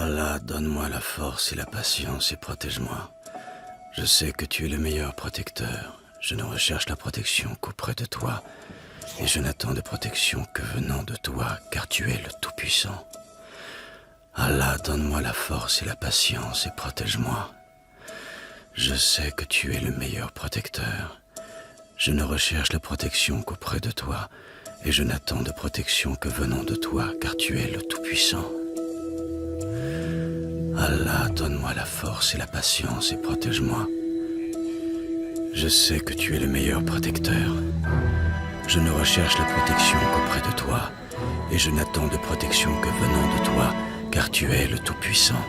Allah, donne-moi la force et la patience et protège-moi. Je sais que tu es le meilleur protecteur. Je ne recherche la protection qu'auprès de toi. Et je n'attends de protection que venant de toi, car tu es le Tout-Puissant. Allah, donne-moi la force et la patience et protège-moi. Je sais que tu es le meilleur protecteur. Je ne recherche la protection qu'auprès de toi, et je n'attends de protection que venant de toi, car tu es le Tout-Puissant. Allah, donne-moi la force et la patience et protège-moi. Je sais que tu es le meilleur protecteur. Je ne recherche la protection qu'auprès de toi, et je n'attends de protection que venant de toi, car tu es le Tout-Puissant.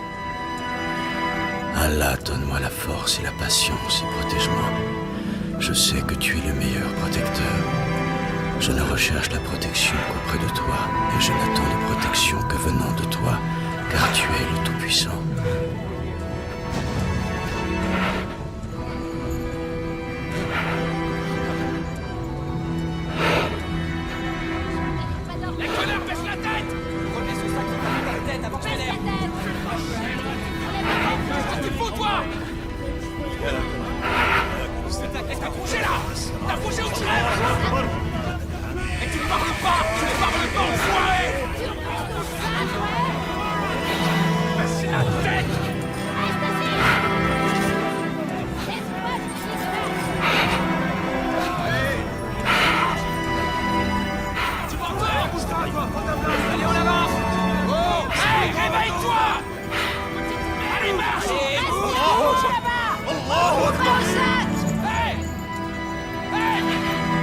Allah, donne-moi la force et la patience et protège-moi. Je sais que tu es le meilleur protecteur. Je ne recherche la protection qu'auprès de toi, et je n'attends de protection que venant de toi, car tu es le Tout-Puissant. Les connards, baisse la tête! Prenez ce sac dans la tête avant que je m'énerve. Qu'est-ce que tu fous, toi? Est-ce que t'as bougé, là? T'as bougé ou tu rêves? Et tu parles pas! Tu ne parles pas, enfoiré! Baisse la tête! Tu m'entends? Allez, on avance! Oh! Hey, réveille-toi! Allez, marche! Hey! Hey!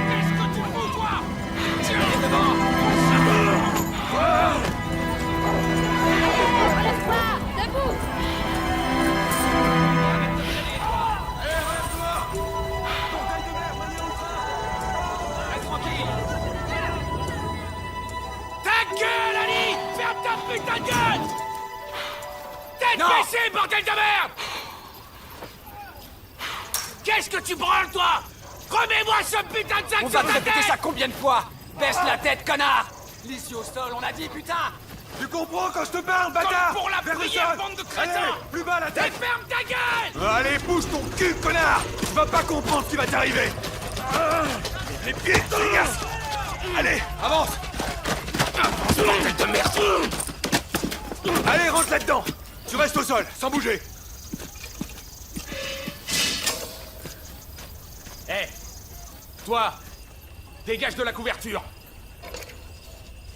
Qu'est-ce que tu fous, toi? Tiens, viens devant! Relève-toi! Debout! Reste tranquille! Ta gueule, Ali! Ferme ta putain de gueule! Tête baissée, bordel de merde! Qu'est-ce que tu branles, toi? Remets-moi ce putain de sac On sur va te ta répéter tête! ça combien de fois? Baisse la tête, connard! L'ici au sol, on a dit, putain! Tu comprends quand je te parle, bâtard? Comme pour la Vers le prière, sol. bande de crétins! Allez, plus bas la Et tête. ferme ta gueule! Allez, bouge ton cul, connard. Tu vas pas comprendre ce qui va t'arriver. Les pieds, dégage. Allez, avance. Bordel de merde. Allez, rentre là-dedans. Tu restes au sol, sans bouger. Hé! Toi! Dégage de la couverture!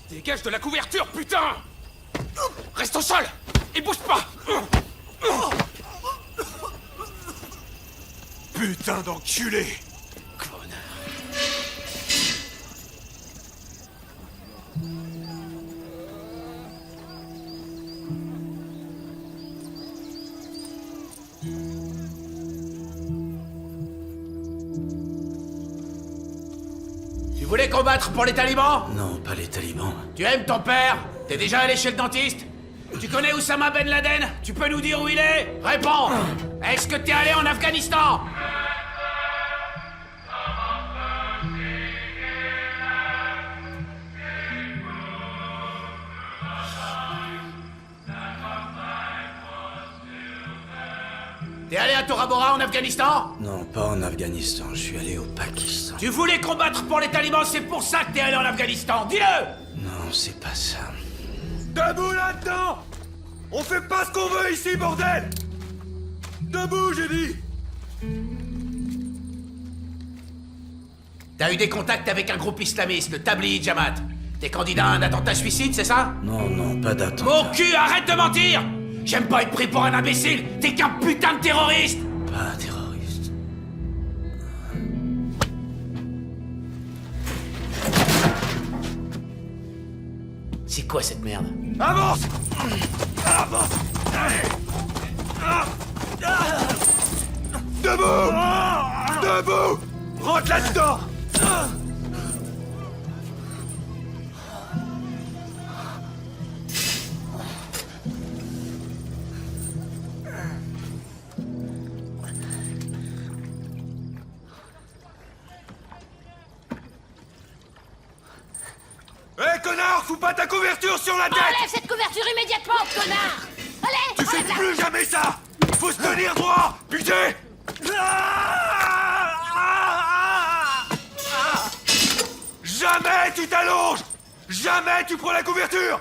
Dégage de la couverture, putain! Reste au sol! Et bouge pas! Putain d'enculé. Tu voulais combattre pour les talibans? Non, pas les talibans. Tu aimes ton père? T'es déjà allé chez le dentiste? Tu connais Oussama Ben Laden? Tu peux nous dire où il est? Réponds! Est-ce que t'es allé en Afghanistan? T'es allé à Tora Bora en Afghanistan? Non, pas en Afghanistan, je suis allé au Pakistan. Tu voulais combattre pour les talibans, c'est pour ça que t'es allé en Afghanistan, dis-le! Non, c'est pas ça. Debout là-dedans. On fait pas ce qu'on veut ici, bordel. Debout, j'ai dit. T'as eu des contacts avec un groupe islamiste, le Tablighi Jamaat. T'es candidat à un attentat suicide, c'est ça? Non, non, pas Mon d'attentat. cul, arrête de mentir! J'aime pas être pris pour un imbécile! T'es qu'un putain de terroriste! Pas un terroriste. C'est quoi cette merde? Avance. Avance. Allez. Debout. Debout. Rentre là-dedans. Hé, connard, fous pas ta couverture sur la tête! Enlève cette couverture immédiatement, connard! Allez, Faites plus jamais ça! Faut se tenir droit! Putain! Jamais tu t'allonges! Jamais tu prends la couverture!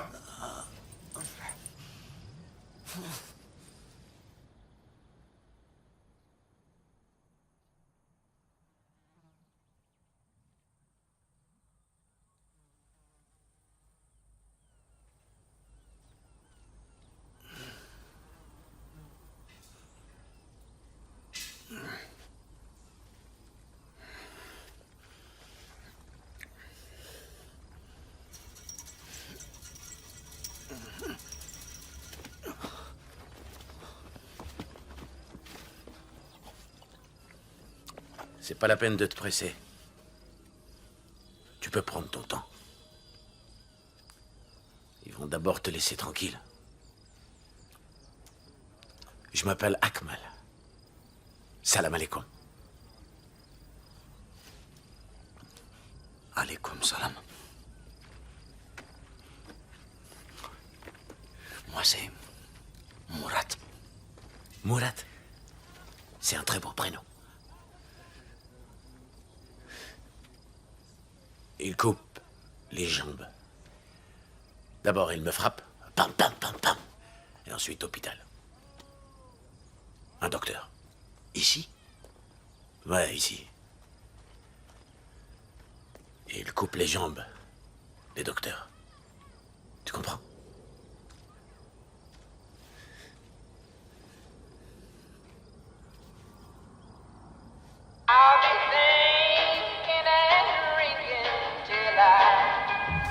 C'est pas la peine de te presser. Tu peux prendre ton temps. Ils vont d'abord te laisser tranquille. Je m'appelle Akmal. Salam alaikum. Alaykoum salam. Moi, c'est Murat. Murat. C'est un très beau prénom. Il coupe les jambes. D'abord, il me frappe. Pam, pam, pam, pam. Et ensuite, hôpital. Un docteur. Ici? Ouais, ici. Et il coupe les jambes des docteurs. Tu comprends? I'll be thinking and drinking till I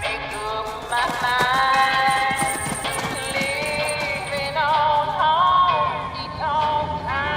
make up my mind. Living on honky tonk time.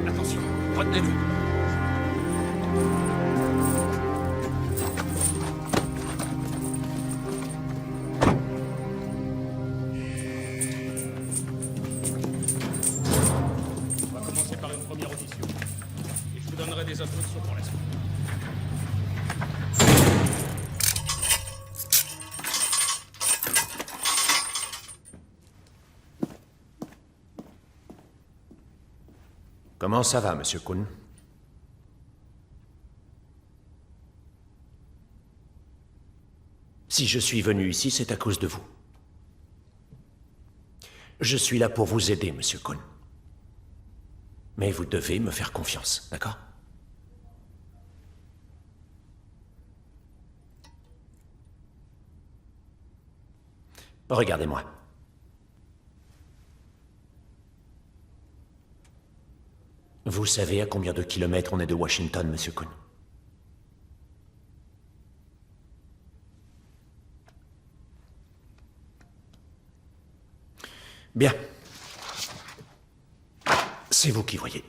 Attention, retenez-le. On va commencer par une première audition. Et je vous donnerai des instructions pour la suite. Comment ça va, Monsieur Kuhn? Si je suis venu ici, c'est à cause de vous. Je suis là pour vous aider, Monsieur Kuhn. Mais vous devez me faire confiance, d'accord? Regardez-moi. Vous savez à combien de kilomètres on est de Washington, Monsieur Kuhn? Bien. C'est vous qui voyez.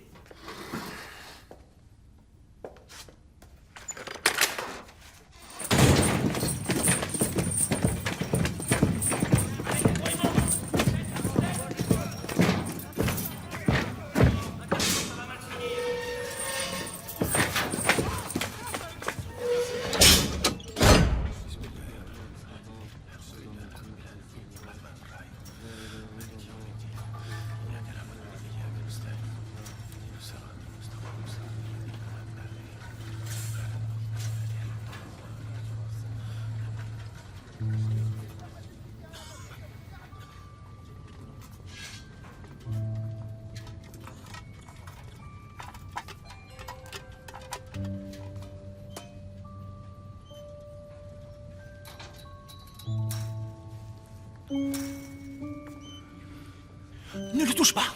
touche pas.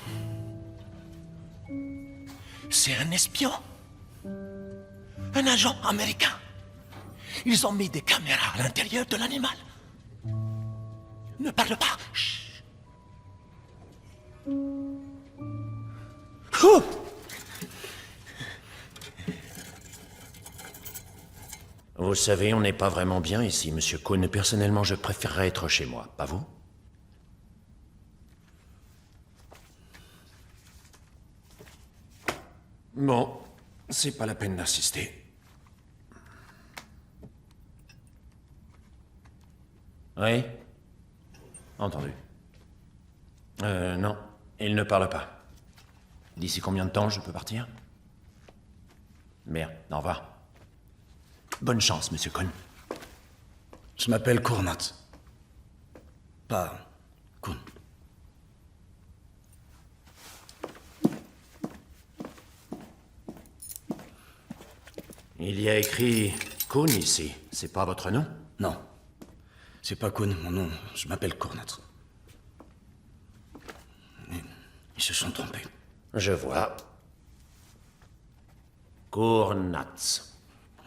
C'est un espion. Un agent américain. Ils ont mis des caméras à l'intérieur de l'animal. Ne parle pas. Chut. Oh. Vous savez, on n'est pas vraiment bien ici, Monsieur Cohn. Personnellement, je préférerais être chez moi. Pas vous? Bon, c'est pas la peine d'insister. Oui? Entendu. Non, il ne parle pas. D'ici combien de temps je peux partir? Merde, au revoir. Bonne chance, Monsieur Cohn. Je m'appelle Cournat. Pas Kuhn. Il y a écrit Cohn ici. C'est pas votre nom? Non. C'est pas Kuhn, mon nom. Je m'appelle Cournat. Ils se sont trompés. Je vois. Cournat.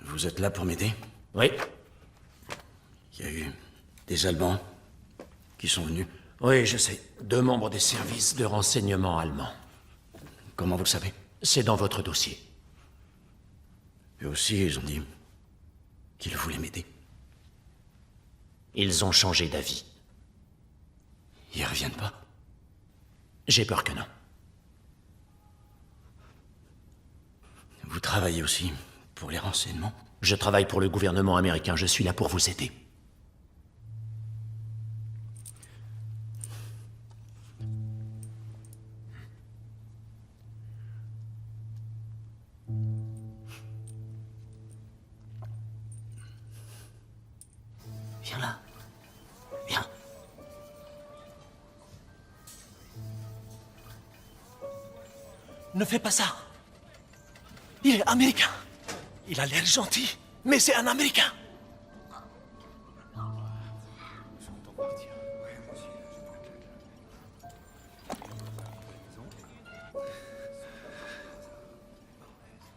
Vous êtes là pour m'aider? Oui. Il y a eu des Allemands qui sont venus. Oui, je sais. 2 membres des services de renseignement allemands. Comment vous le savez? C'est dans votre dossier. Eux aussi, ils ont dit qu'ils voulaient m'aider. Ils ont changé d'avis. Ils reviennent pas? J'ai peur que non. Vous travaillez aussi pour les renseignements? Je travaille pour le gouvernement américain. Je suis là pour vous aider. Viens là. Viens. Ne fais pas ça. Il est américain. Il a l'air gentil, mais c'est un Américain.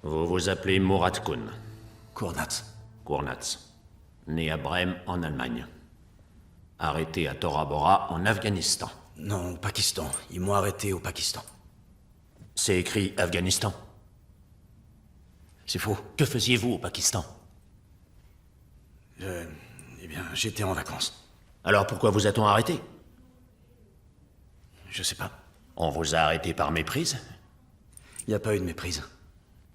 Vous vous appelez Murat Kuhn. Cournat. Cournat. Né à Brême, en Allemagne. Arrêté à Tora Bora, en Afghanistan. Non, au Pakistan. Ils m'ont arrêté au Pakistan. C'est écrit Afghanistan. C'est faux. Que faisiez-vous au Pakistan? Eh bien, j'étais en vacances. Alors pourquoi vous a-t-on arrêté? Je sais pas. On vous a arrêté par méprise? Il n'y a pas eu de méprise.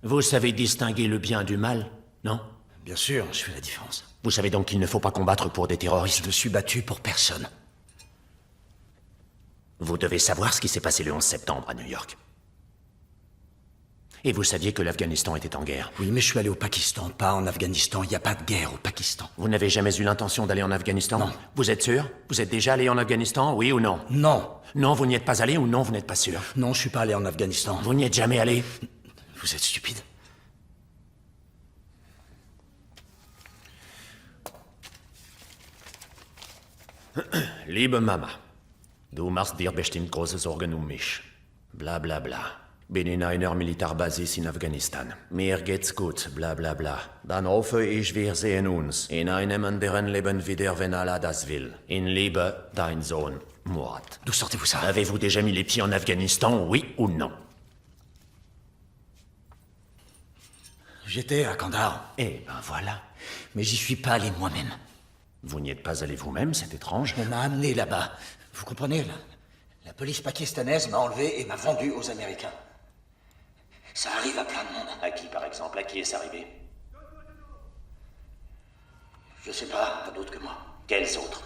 Vous savez distinguer le bien du mal, non? Bien sûr, je fais la différence. Vous savez donc qu'il ne faut pas combattre pour des Je terroristes. me suis battu pour personne. Vous devez savoir ce qui s'est passé le 11 septembre à New York. Et vous saviez que l'Afghanistan était en guerre. Oui, mais je suis allé au Pakistan, pas en Afghanistan. Il n'y a pas de guerre au Pakistan. Vous n'avez jamais eu l'intention d'aller en Afghanistan? Non. Vous êtes sûr? Vous êtes déjà allé en Afghanistan, oui ou non? Non. Non, vous n'y êtes pas allé ou non, vous n'êtes pas sûr? Non, je suis pas allé en Afghanistan. Vous n'y êtes jamais allé? Vous êtes stupide. Liebe Mama, du machst dir bestimmt große Sorgen um mich. Bla bla bla. Bin in einer Militärbasis in Afghanistan. Mir geht's gut, bla bla bla. Dann hoffe ich, wir sehen uns in einem anderen Leben wieder, wenn Allah das will. In Liebe, dein Sohn, Murat. D'où sortez-vous ça? Avez-vous déjà mis les pieds en Afghanistan, oui ou non? J'étais à Kandahar, Eh ben voilà. mais j'y suis pas allé moi-même. Vous n'y êtes pas allé vous-même, c'est étrange. On m'a amené là-bas. Vous comprenez, la police pakistanaise m'a enlevé et m'a vendu aux Américains. Ça arrive à plein de monde. À qui, par exemple? À qui est-ce arrivé? Je sais pas, à d'autres que moi. Quels autres?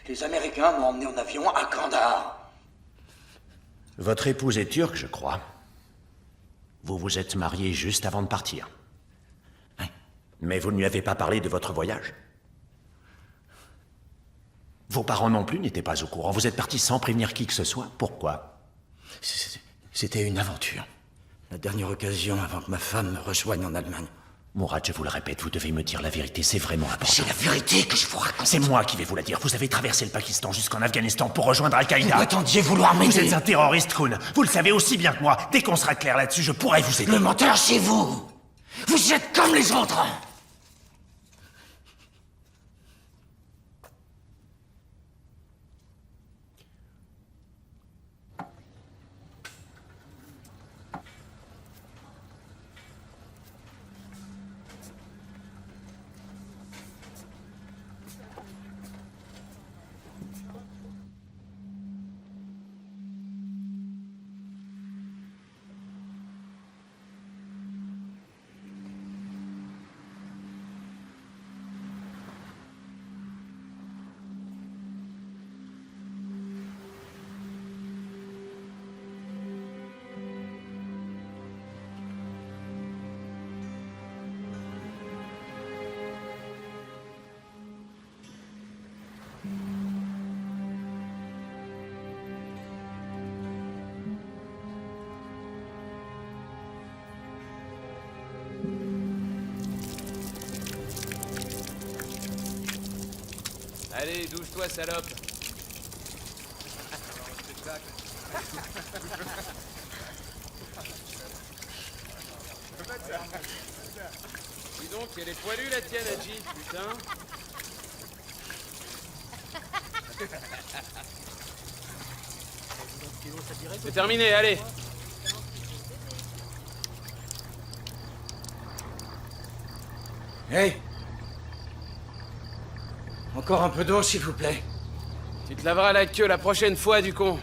Les Américains m'ont emmené en avion à Kandahar. Votre épouse est turque, je crois. Vous vous êtes marié juste avant de partir. Oui. Mais vous ne lui avez pas parlé de votre voyage. Vos parents non plus n'étaient pas au courant. Vous êtes parti sans prévenir qui que ce soit. Pourquoi? C'était une aventure. La dernière occasion avant que ma femme me rejoigne en Allemagne. Mourad, je vous le répète, vous devez me dire la vérité, c'est vraiment important. C'est la vérité que je vous raconte. C'est moi qui vais vous la dire. Vous avez traversé le Pakistan jusqu'en Afghanistan pour rejoindre Al-Qaïda. Vous prétendiez vouloir Vous m'aider. êtes un terroriste, Khun. Vous le savez aussi bien que moi. Dès qu'on sera clair là-dessus, je pourrai vous aider. Le menteur, c'est vous. Vous êtes comme les autres. Allez, douche-toi, salope. Dis donc, elle est poilue la tienne, Hadji, putain. C'est terminé, allez. Hey. Encore un peu d'eau, s'il vous plaît. Tu te laveras la queue la prochaine fois, du con.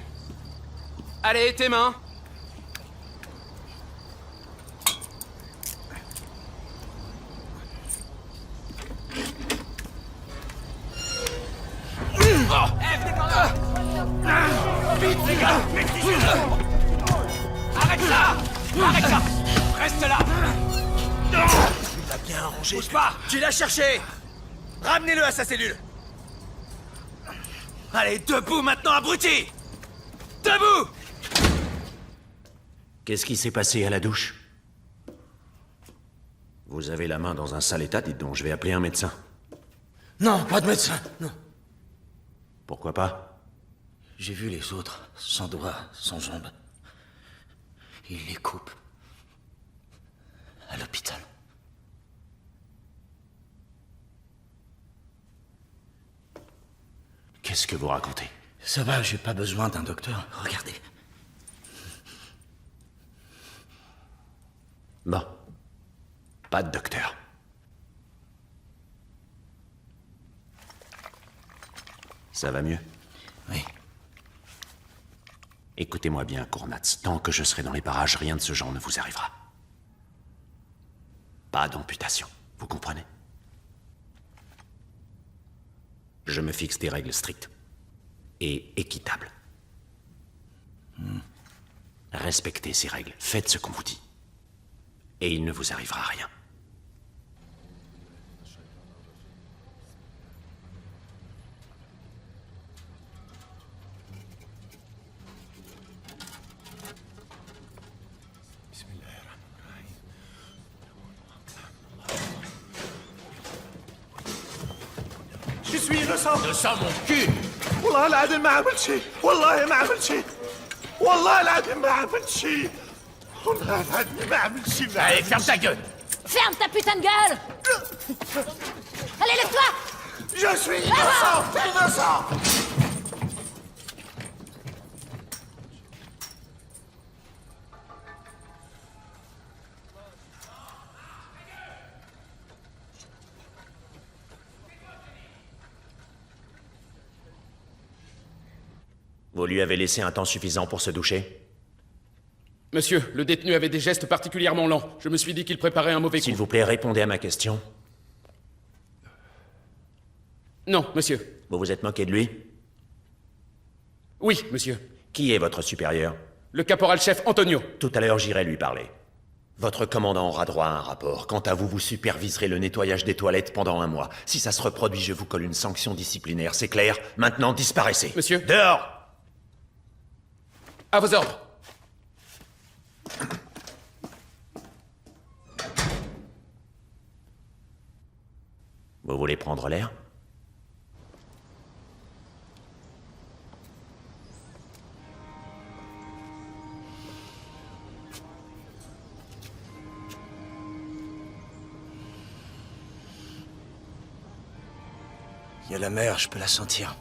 Allez, tes mains. Vite, les gars. Arrête ça. Arrête ça. Reste là. Tu l'as bien arrangé. Bouge pas. Tu l'as cherché. Ramenez-le à sa cellule. Allez, debout maintenant, abruti. Debout. Qu'est-ce qui s'est passé à la douche? Vous avez la main dans un sale état, dites donc, je vais appeler un médecin. Non, pas de médecin, non. Pourquoi pas? J'ai vu les autres, sans doigts, sans jambes. Ils les coupent. À l'hôpital. Qu'est-ce que vous racontez? Ça va, j'ai pas besoin d'un docteur. Regardez. Bon. Pas de docteur. Ça va mieux? Oui. Écoutez-moi bien, Kournatz. Tant que je serai dans les parages, rien de ce genre ne vous arrivera. Pas d'amputation, vous comprenez? Je me fixe des règles strictes et équitables. Respectez ces règles, faites ce qu'on vous dit. Et il ne vous arrivera rien. Je suis innocent. De sang, mon cul. والله العظيم ما عملت شيء. والله ما عملت شيء. والله العظيم ما عملت شيء. والله العظيم ما عملت شيء. Allez, ferme ta gueule. Ferme ta putain de gueule! Allez, lève-toi! Je suis innocent. Innocent. Vous lui avez laissé un temps suffisant pour se doucher? Monsieur, le détenu avait des gestes particulièrement lents. Je me suis dit qu'il préparait un mauvais coup. S'il vous plaît, répondez à ma question. Non, monsieur. Vous vous êtes moqué de lui? Oui, monsieur. Qui est votre supérieur? Le caporal-chef Antonio. Tout à l'heure, j'irai lui parler. Votre commandant aura droit à un rapport. Quant à vous, vous superviserez le nettoyage des toilettes pendant 1 mois. Si ça se reproduit, je vous colle une sanction disciplinaire. C'est clair? Maintenant, disparaissez. Monsieur. Dehors! À vos ordres. Vous voulez prendre l'air? Il y a la mer, je peux la sentir.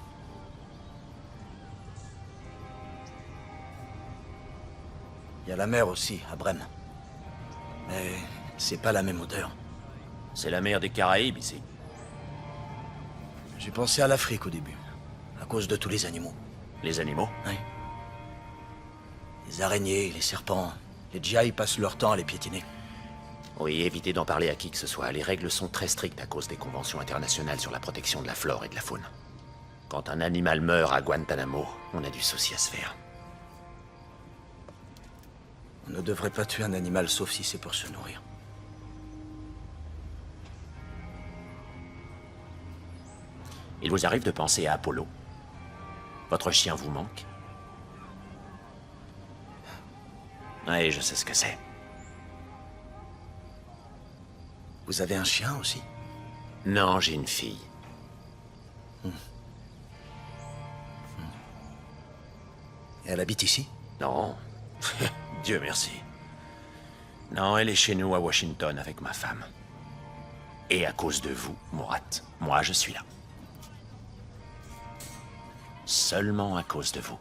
Il y a la mer aussi, à Brême. Mais c'est pas la même odeur. C'est la mer des Caraïbes, ici. J'ai pensé à l'Afrique au début, à cause de tous les animaux. Les animaux? Oui. Les araignées, les serpents, les djihadis passent leur temps à les piétiner. Oui, évitez d'en parler à qui que ce soit. Les règles sont très strictes à cause des conventions internationales sur la protection de la flore et de la faune. Quand un animal meurt à Guantanamo, on a du souci à se faire. On ne devrait pas tuer un animal sauf si c'est pour se nourrir. Il vous arrive de penser à Apollo? Votre chien vous manque? Oui, je sais ce que c'est. Vous avez un chien aussi? Non, j'ai une fille. Et elle habite ici? Non. Dieu merci. Non, elle est chez nous à Washington avec ma femme. Et à cause de vous, Morat, moi je suis là. Seulement à cause de vous.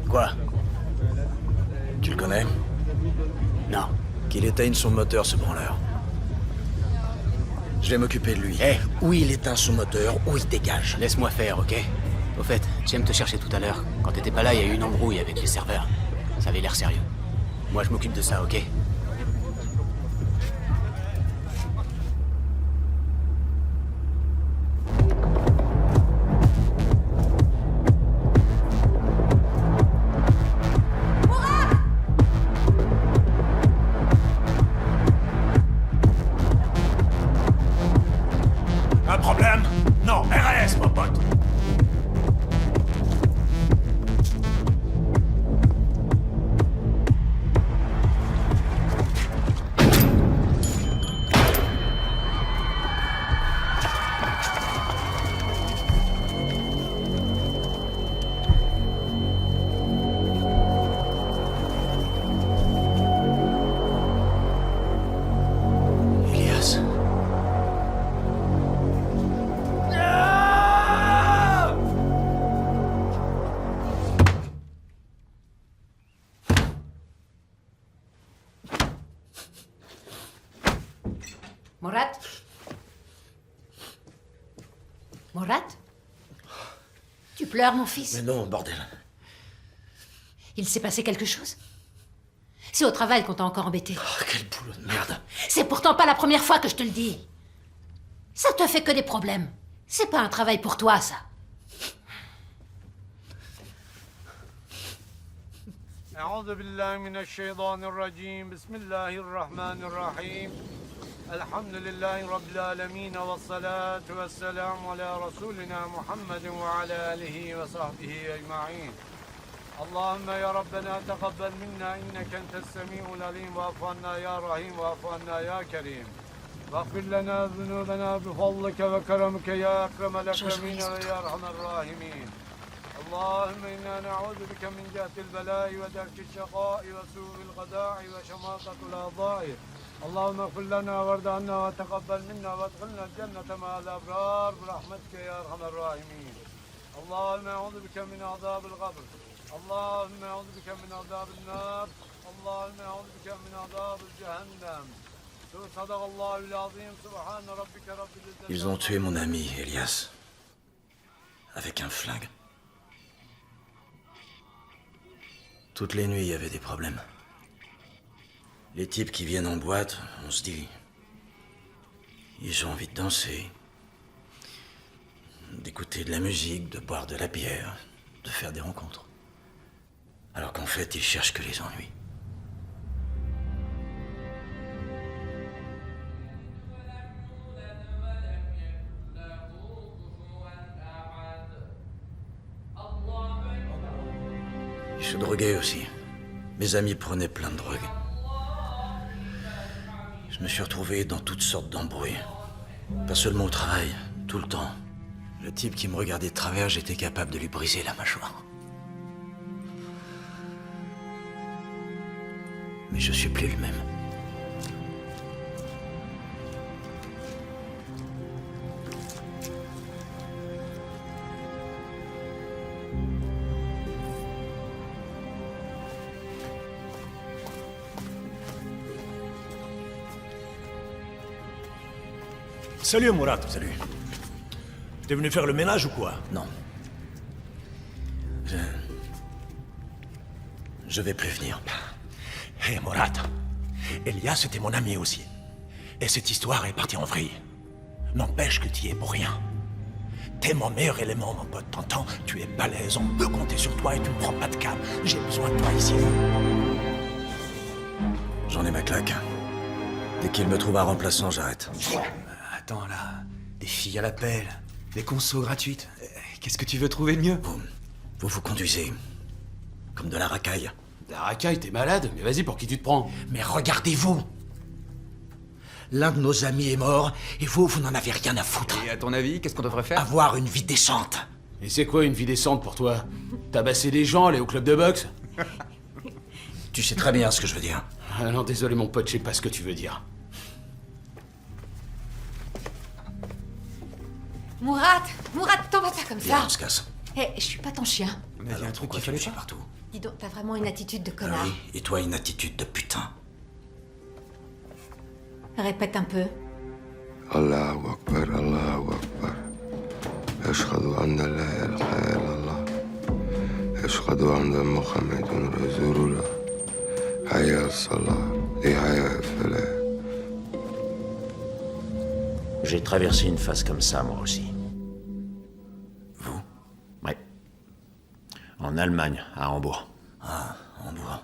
Quoi? Tu le connais? Non. Qu'il éteigne son moteur, ce branleur. Je vais m'occuper de lui. Ou il éteint son moteur, ou il dégage. Laisse-moi faire, ok? Au fait, James te cherchait tout à l'heure. Quand t'étais pas là, il y a eu une embrouille avec les serveurs. Ça avait l'air sérieux. Moi, je m'occupe de ça, ok? Un problème? Non, RAS, mon pote. Elias. Morat? Morat? Tu pleures, mon fils? Mais non, bordel. Il s'est passé quelque chose? C'est au travail qu'on t'a encore embêté. Oh, quel boulot de merde. C'est pourtant pas la première fois que je te le dis. Ça te fait que des problèmes. C'est pas un travail pour toi, ça. أعوذ بالله من الشيطان الرجيم بسم الله الرحمن الرحيم الحمد لله رب العالمين والصلاة والسلام على رسولنا محمد وعلى آله وصحبه أجمعين اللهم يا ربنا تقبل منا إنك أنت السميع العليم واعف عنا يا رحيم واعف عنا يا كريم واغفر لنا ذنوبنا بفضلك وكرمك يا أكرم الأكرمين ويا أرحم الراحمين اللهم إنا نعوذ بك من جهة البلاء ودرك الشقاء وسوء القضاء وشماتة الأعضاء اللهم اغفر لنا وارض عنا وتقبل منا وادخلنا الجنة مع الأبرار برحمتك يا أرحم الراحمين اللهم أعوذ بك من عذاب القبر اللهم أعوذ بك من عذاب النار اللهم أعوذ بك من عذاب جهنم Sadaqallahul azim. Subhana rabbika rabbil izzati. Ils ont tué mon ami, Elias. Avec un flingue. Toutes les nuits, il y avait des problèmes. Les types qui viennent en boîte, on se dit... Ils ont envie de danser, d'écouter de la musique, de boire de la bière, de faire des rencontres. Alors qu'en fait, ils cherchent que les ennuis. Ils se droguaient aussi. Mes amis prenaient plein de drogues. Je me suis retrouvé dans toutes sortes d'embrouilles. Pas seulement au travail, tout le temps. Le type qui me regardait de travers, j'étais capable de lui briser la mâchoire. Mais je suis plus le même. Salut Mourad. Salut. T'es venu faire le ménage ou quoi? Non. Je vais plus venir. Hé Mourad, Elias était mon ami aussi. Et cette histoire est partie en vrille. N'empêche que tu y es pour rien. T'es mon meilleur élément, mon pote. T'entends? Tu es balèze, on peut compter sur toi et tu me prends pas de câble. J'ai besoin de toi ici. J'en ai ma claque. Dès qu'il me trouve un remplaçant, j'arrête. Attends là, des filles à l'appel, des consos gratuites. Qu'est-ce que tu veux trouver de mieux? Vous conduisez comme de la racaille. La racaille, t'es malade? Mais vas-y, pour qui tu te prends? Mais regardez-vous! L'un de nos amis est mort, et vous n'en avez rien à foutre. Et à ton avis, qu'est-ce qu'on devrait faire? Avoir une vie décente. Et c'est quoi une vie décente pour toi? Tabasser des gens, aller au club de boxe? Tu sais très bien ce que je veux dire. Ah non, désolé mon pote, je sais pas ce que tu veux dire. Mourad, t'en vas pas comme Viens, ça. on se casse. Hé, je suis pas ton chien. Mais il y a un truc Pourquoi qu'il tu me fallait suis pas. partout? Dis donc, t'as vraiment une attitude de Ah connard. oui, et toi une attitude de putain. Répète un peu. Allahu Akbar, Allahu Akbar. Ashhadu anna la ilaha illallah. Ashhadu anna Muhammadun Rasulullah. Hayya as-salah, li hayya al-falah. J'ai traversé une phase comme ça, moi aussi. Vous? Ouais. En Allemagne, à Hambourg. Ah, Hambourg.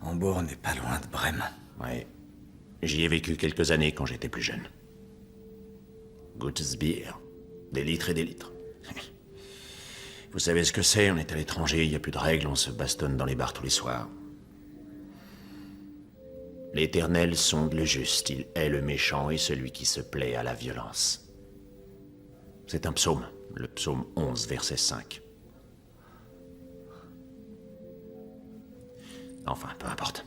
Hambourg n'est pas loin de Brême. Ouais. J'y ai vécu quelques années quand j'étais plus jeune. Gutes Bier. Des litres et des litres. Vous savez ce que c'est, on est à l'étranger, il n'y a plus de règles, on se bastonne dans les bars tous les soirs. L'Éternel sonde le juste, il hait le méchant et celui qui se plaît à la violence. C'est un psaume, le psaume 11, verset 5. Enfin, peu importe.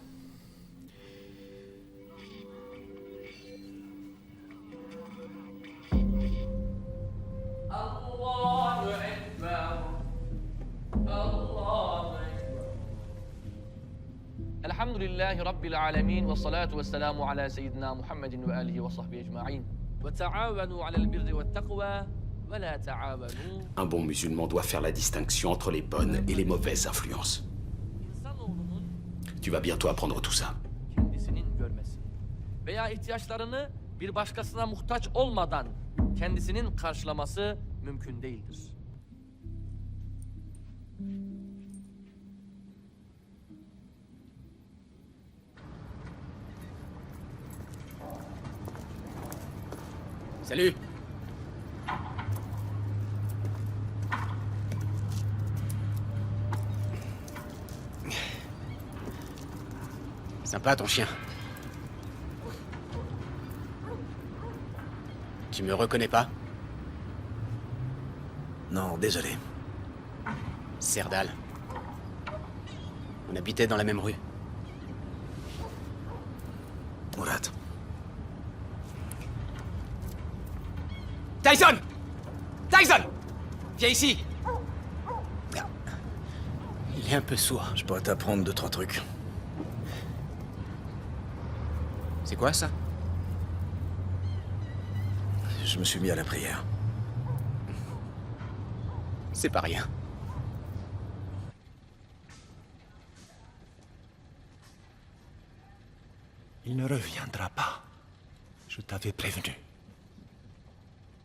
Alhamdulillahi Rabbil Alamin wa salatu wa salamu ala Sayyidina Muhammadin wa alihi wa sahbihi ajma'in. Wa ta'awanu ala al-birri wa taqwa wa la ta'awanu. Un bon musulman doit faire la distinction entre les bonnes et les mauvaises influences. Tu vas bientôt apprendre tout ça. Kendisinin görmesi veya ihtiyaçlarını bir başkasına muhtaç olmadan kendisinin karşılaması mümkün değildir. Salut! Sympa ton chien. Tu me reconnais pas? Non, désolé. Serdal. On habitait dans la même rue. Mourad. Tyson! Tyson! Viens ici! Il est un peu sourd. Je pourrais t'apprendre 2-3 trucs. C'est quoi ça? Je me suis mis à la prière. C'est pas rien. Il ne reviendra pas. Je t'avais prévenu.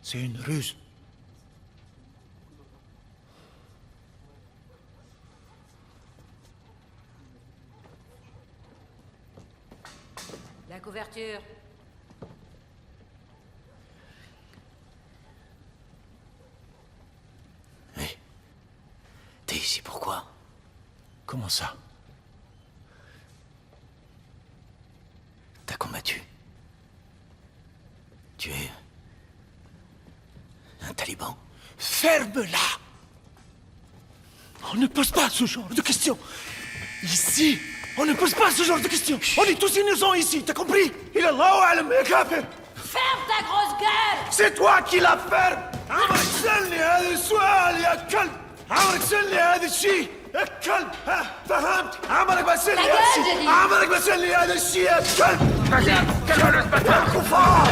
C'est une ruse. La couverture. Hé, t'es ici pourquoi? Comment ça? T'as combattu. Tu es... un taliban. Ferme-la! On ne pose pas ce genre de questions. Ici, on ne pose pas ce genre de questions. On est tous innocents ici, t'as compris? Il est là où elle me capte. Ferme ta grosse gueule! C'est toi qui la ferme! عمرك تسألني هذا السؤال يا كلب! عمرك تسألني هذا الشيء يا كلب! ها فهمت؟ عمرك بتسألني هذا الشيء! عمرك بتسألني هذا الشيء يا كلب! يا كفار!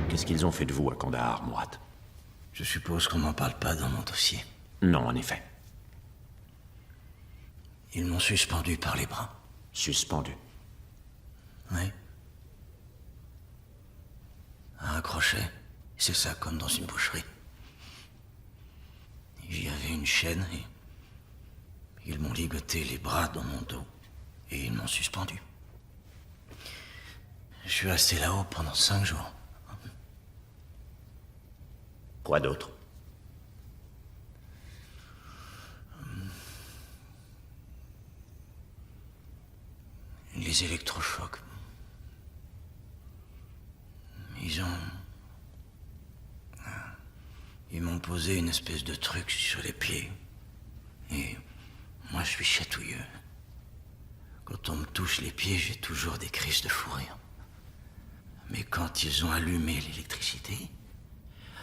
Qu'est-ce qu'ils ont fait de vous à Kandahar, Mourad? Je suppose qu'on n'en parle pas dans mon dossier. Non, en effet. Ils m'ont suspendu par les bras. Suspendu? Oui. À un crochet. C'est ça, comme dans une boucherie. Il y avait une chaîne et... ils m'ont ligoté les bras dans mon dos. Et ils m'ont suspendu. Je suis resté là-haut pendant 5 jours. Quoi d'autre? Les électrochocs. Ils m'ont posé une espèce de truc sur les pieds. Et moi, je suis chatouilleux. Quand on me touche les pieds, j'ai toujours des crises de fou rire. Mais quand ils ont allumé l'électricité,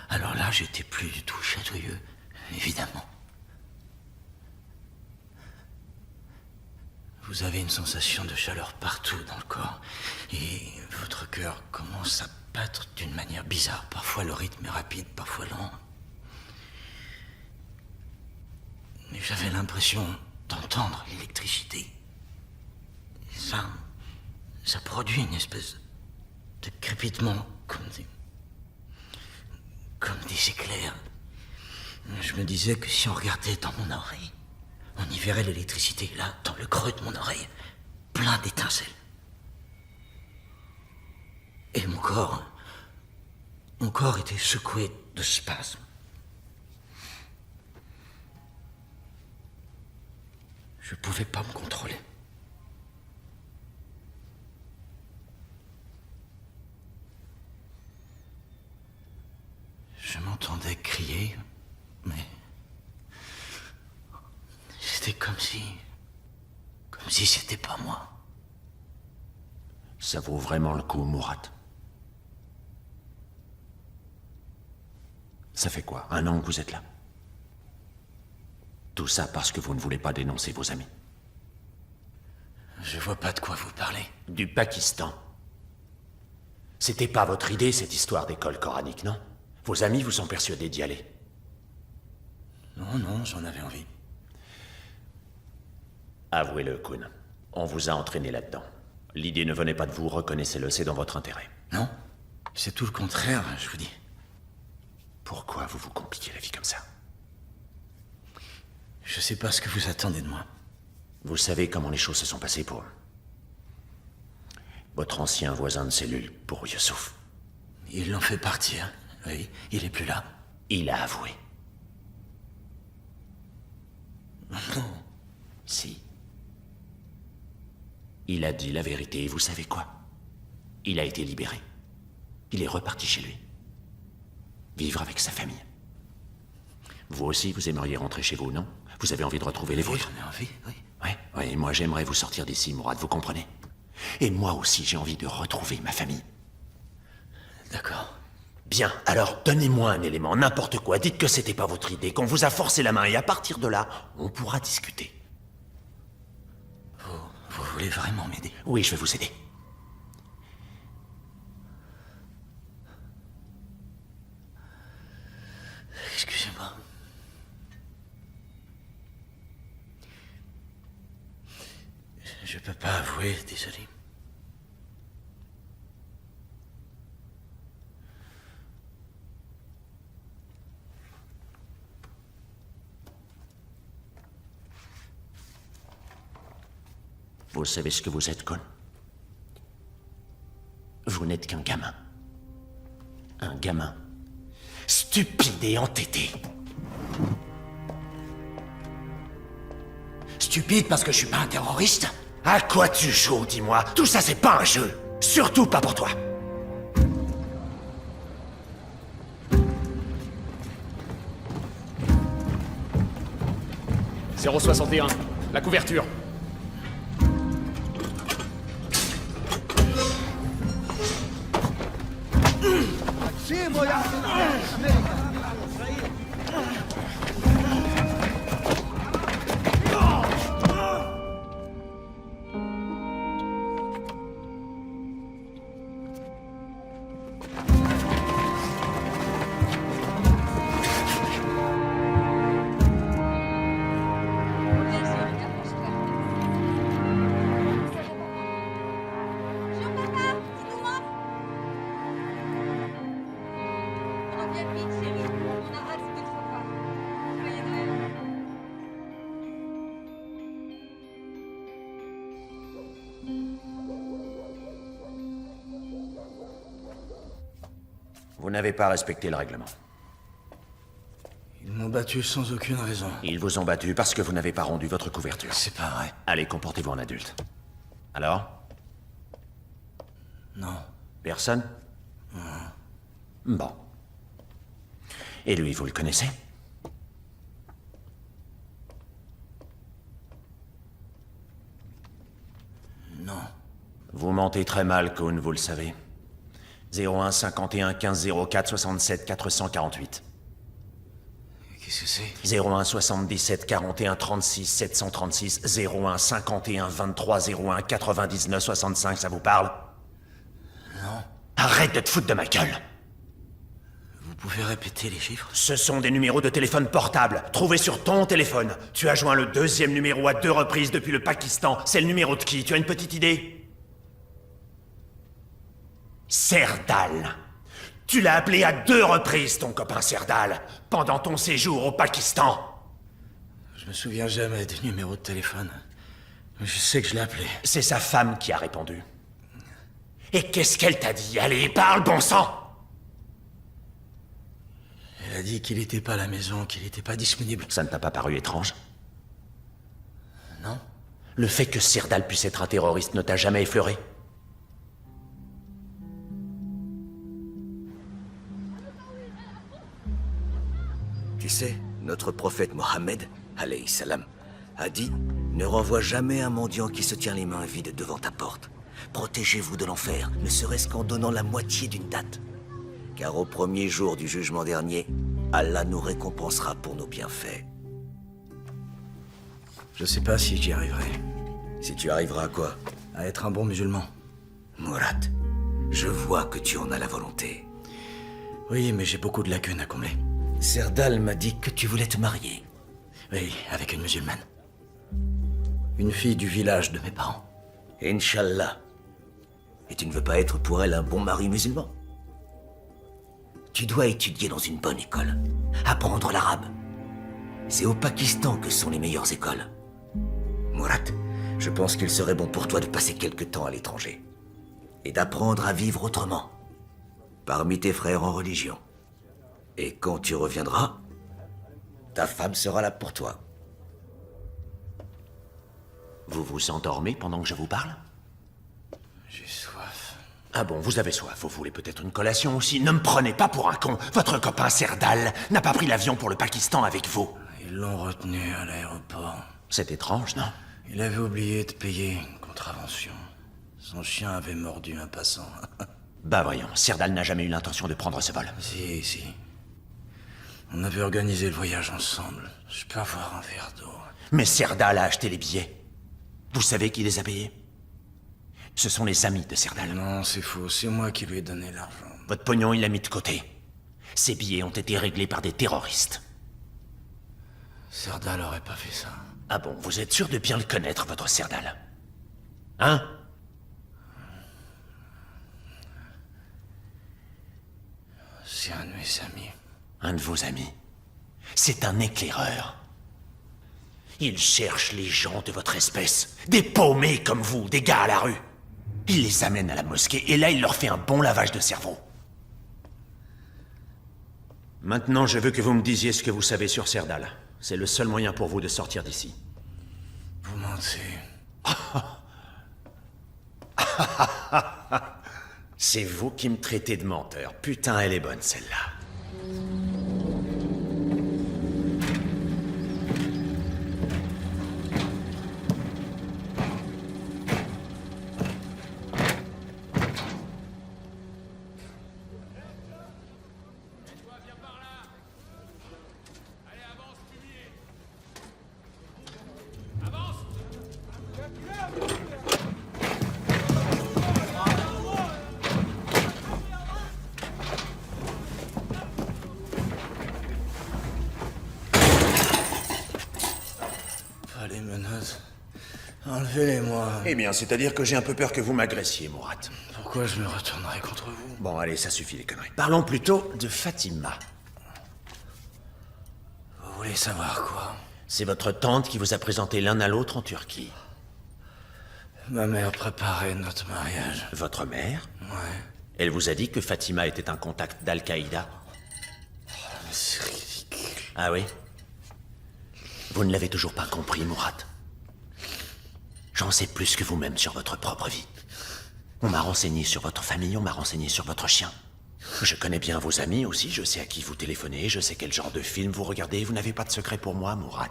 alors là, j'étais plus du tout chatouilleux, évidemment. Vous avez une sensation de chaleur partout dans le corps. Et votre cœur commence à battre d'une manière bizarre. Parfois le rythme est rapide, parfois lent. Mais j'avais l'impression d'entendre l'électricité. Ça produit une espèce de crépitement comme des éclairs. Je me disais que si on regardait dans mon oreille, on y verrait l'électricité, là, dans le creux de mon oreille, plein d'étincelles. Et mon corps était secoué de spasmes. Je ne pouvais pas me contrôler. C'était comme si... Comme si c'était pas moi. Ça vaut vraiment le coup, Murat. Ça fait quoi, 1 an que vous êtes là? Tout ça parce que vous ne voulez pas dénoncer vos amis. Je vois pas de quoi vous parlez. Du Pakistan. C'était pas votre idée, cette histoire d'école coranique, non? Vos amis vous ont persuadé d'y aller. Non, j'en avais envie. Avouez-le, Kun. On vous a entraîné là-dedans. L'idée ne venait pas de vous, reconnaissez-le, c'est dans votre intérêt. Non, c'est tout le contraire, je vous dis. Pourquoi vous vous compliquez la vie comme ça? Je sais pas ce que vous attendez de moi. Vous savez comment les choses se sont passées pour... votre ancien voisin de cellule, pour Youssouf. Ils l'ont fait partir. Oui, il est plus là. Il a avoué. Non. Si. Il a dit la vérité, et vous savez quoi? Il a été libéré. Il est reparti chez lui. Vivre avec sa famille. Vous aussi, vous aimeriez rentrer chez vous, non? Vous avez envie de retrouver les vôtres? J'en ai envie, oui. Ouais, moi j'aimerais vous sortir d'ici, Mourad, vous comprenez? Et moi aussi, j'ai envie de retrouver ma famille. D'accord. Bien, alors donnez-moi un élément, n'importe quoi. Dites que c'était pas votre idée, qu'on vous a forcé la main, et à partir de là, on pourra discuter. Vous voulez vraiment m'aider? Oui, je vais vous aider. Excusez-moi. Je peux pas avouer, désolé. Vous savez ce que vous êtes, Con? Vous n'êtes qu'un gamin. Un gamin. Stupide et entêté. Stupide parce que je suis pas un terroriste? À quoi tu joues, dis-moi? Tout ça, c'est pas un jeu. Surtout pas pour toi. « 061, la couverture. » Vous n'avez pas respecté le règlement. Ils m'ont battu sans aucune raison. Ils vous ont battu parce que vous n'avez pas rendu votre couverture. C'est pas vrai. Allez, comportez-vous en adulte. Alors? Non. Personne? Bon. Et lui, vous le connaissez? Non. Vous mentez très mal, Kun, vous le savez. 01 51 15 04 67 448. Qu'est-ce que c'est? 01 77 41 36 736 01 51 23 01 99 65, ça vous parle? Non. Arrête de te foutre de ma gueule! Vous pouvez répéter les chiffres? Ce sont des numéros de téléphone portable, trouvés sur ton téléphone. Tu as joint le 2e numéro à 2 reprises depuis le Pakistan. C'est le numéro de qui? Tu as une petite idée? Serdal. Tu l'as appelé à 2 reprises, ton copain Serdal, pendant ton séjour au Pakistan. Je me souviens jamais des numéros de téléphone. Je sais que je l'ai appelé. C'est sa femme qui a répondu. Et qu'est-ce qu'elle t'a dit? Allez, parle, bon sang! Elle a dit qu'il n'était pas à la maison, qu'il n'était pas disponible. Ça ne t'a pas paru étrange? Non. Le fait que Serdal puisse être un terroriste ne t'a jamais effleuré? Tu sais, notre prophète Mohammed, alayhi salam, a dit « Ne renvoie jamais un mendiant qui se tient les mains vides devant ta porte. Protégez-vous de l'enfer, ne serait-ce qu'en donnant la moitié d'une date. Car au premier jour du jugement dernier, Allah nous récompensera pour nos bienfaits. » Je sais pas si j'y arriverai. Si tu arriveras à quoi? À être un bon musulman. Murat, je vois que tu en as la volonté. Oui, mais j'ai beaucoup de lacunes à combler. Serdal m'a dit que tu voulais te marier. Oui, avec une musulmane. Une fille du village de mes parents. Inch'Allah. Et tu ne veux pas être pour elle un bon mari musulman? Tu dois étudier dans une bonne école. Apprendre l'arabe. C'est au Pakistan que sont les meilleures écoles. Murat, je pense qu'il serait bon pour toi de passer quelque temps à l'étranger. Et d'apprendre à vivre autrement. Parmi tes frères en religion. Et quand tu reviendras, ta femme sera là pour toi. Vous vous endormez pendant que je vous parle? J'ai soif. Ah bon, vous avez soif. Vous voulez peut-être une collation aussi? Ne me prenez pas pour un con. Votre copain Serdal n'a pas pris l'avion pour le Pakistan avec vous. Ils l'ont retenu à l'aéroport. C'est étrange, non? Il avait oublié de payer une contravention. Son chien avait mordu un passant. Bah voyons, Serdal n'a jamais eu l'intention de prendre ce vol. Si. On avait organisé le voyage ensemble. Je peux avoir un verre d'eau. Mais Serdal a acheté les billets. Vous savez qui les a payés? Ce sont les amis de Serdal. Non, c'est faux. C'est moi qui lui ai donné l'argent. Votre pognon, il l'a mis de côté. Ces billets ont été réglés par des terroristes. Serdal aurait pas fait ça. Ah bon, vous êtes sûr de bien le connaître, votre Serdal? Hein? C'est un de mes amis. Un de vos amis? C'est un éclaireur. Il cherche les gens de votre espèce. Des paumés comme vous, des gars à la rue. Il les amène à la mosquée et là, il leur fait un bon lavage de cerveau. Maintenant, je veux que vous me disiez ce que vous savez sur Serdal. C'est le seul moyen pour vous de sortir d'ici. Vous mentez. C'est vous qui me traitez de menteur. Putain, elle est bonne, celle-là. Pas les menottes. Enlevez-les-moi. Eh bien, c'est-à-dire que j'ai un peu peur que vous m'agressiez, Murat. Pourquoi je me retournerais contre vous? Bon, allez, ça suffit les conneries. Parlons plutôt de Fatima. Vous voulez savoir quoi? C'est votre tante qui vous a présenté l'un à l'autre en Turquie. Ma mère préparait notre mariage. Votre mère? Ouais. Elle vous a dit que Fatima était un contact d'Al-Qaïda? Mais c'est ridicule. Ah oui? Vous ne l'avez toujours pas compris, Murat. J'en sais plus que vous-même sur votre propre vie. On m'a renseigné sur votre famille, on m'a renseigné sur votre chien. Je connais bien vos amis aussi, je sais à qui vous téléphonez, je sais quel genre de film vous regardez, vous n'avez pas de secret pour moi, Murat.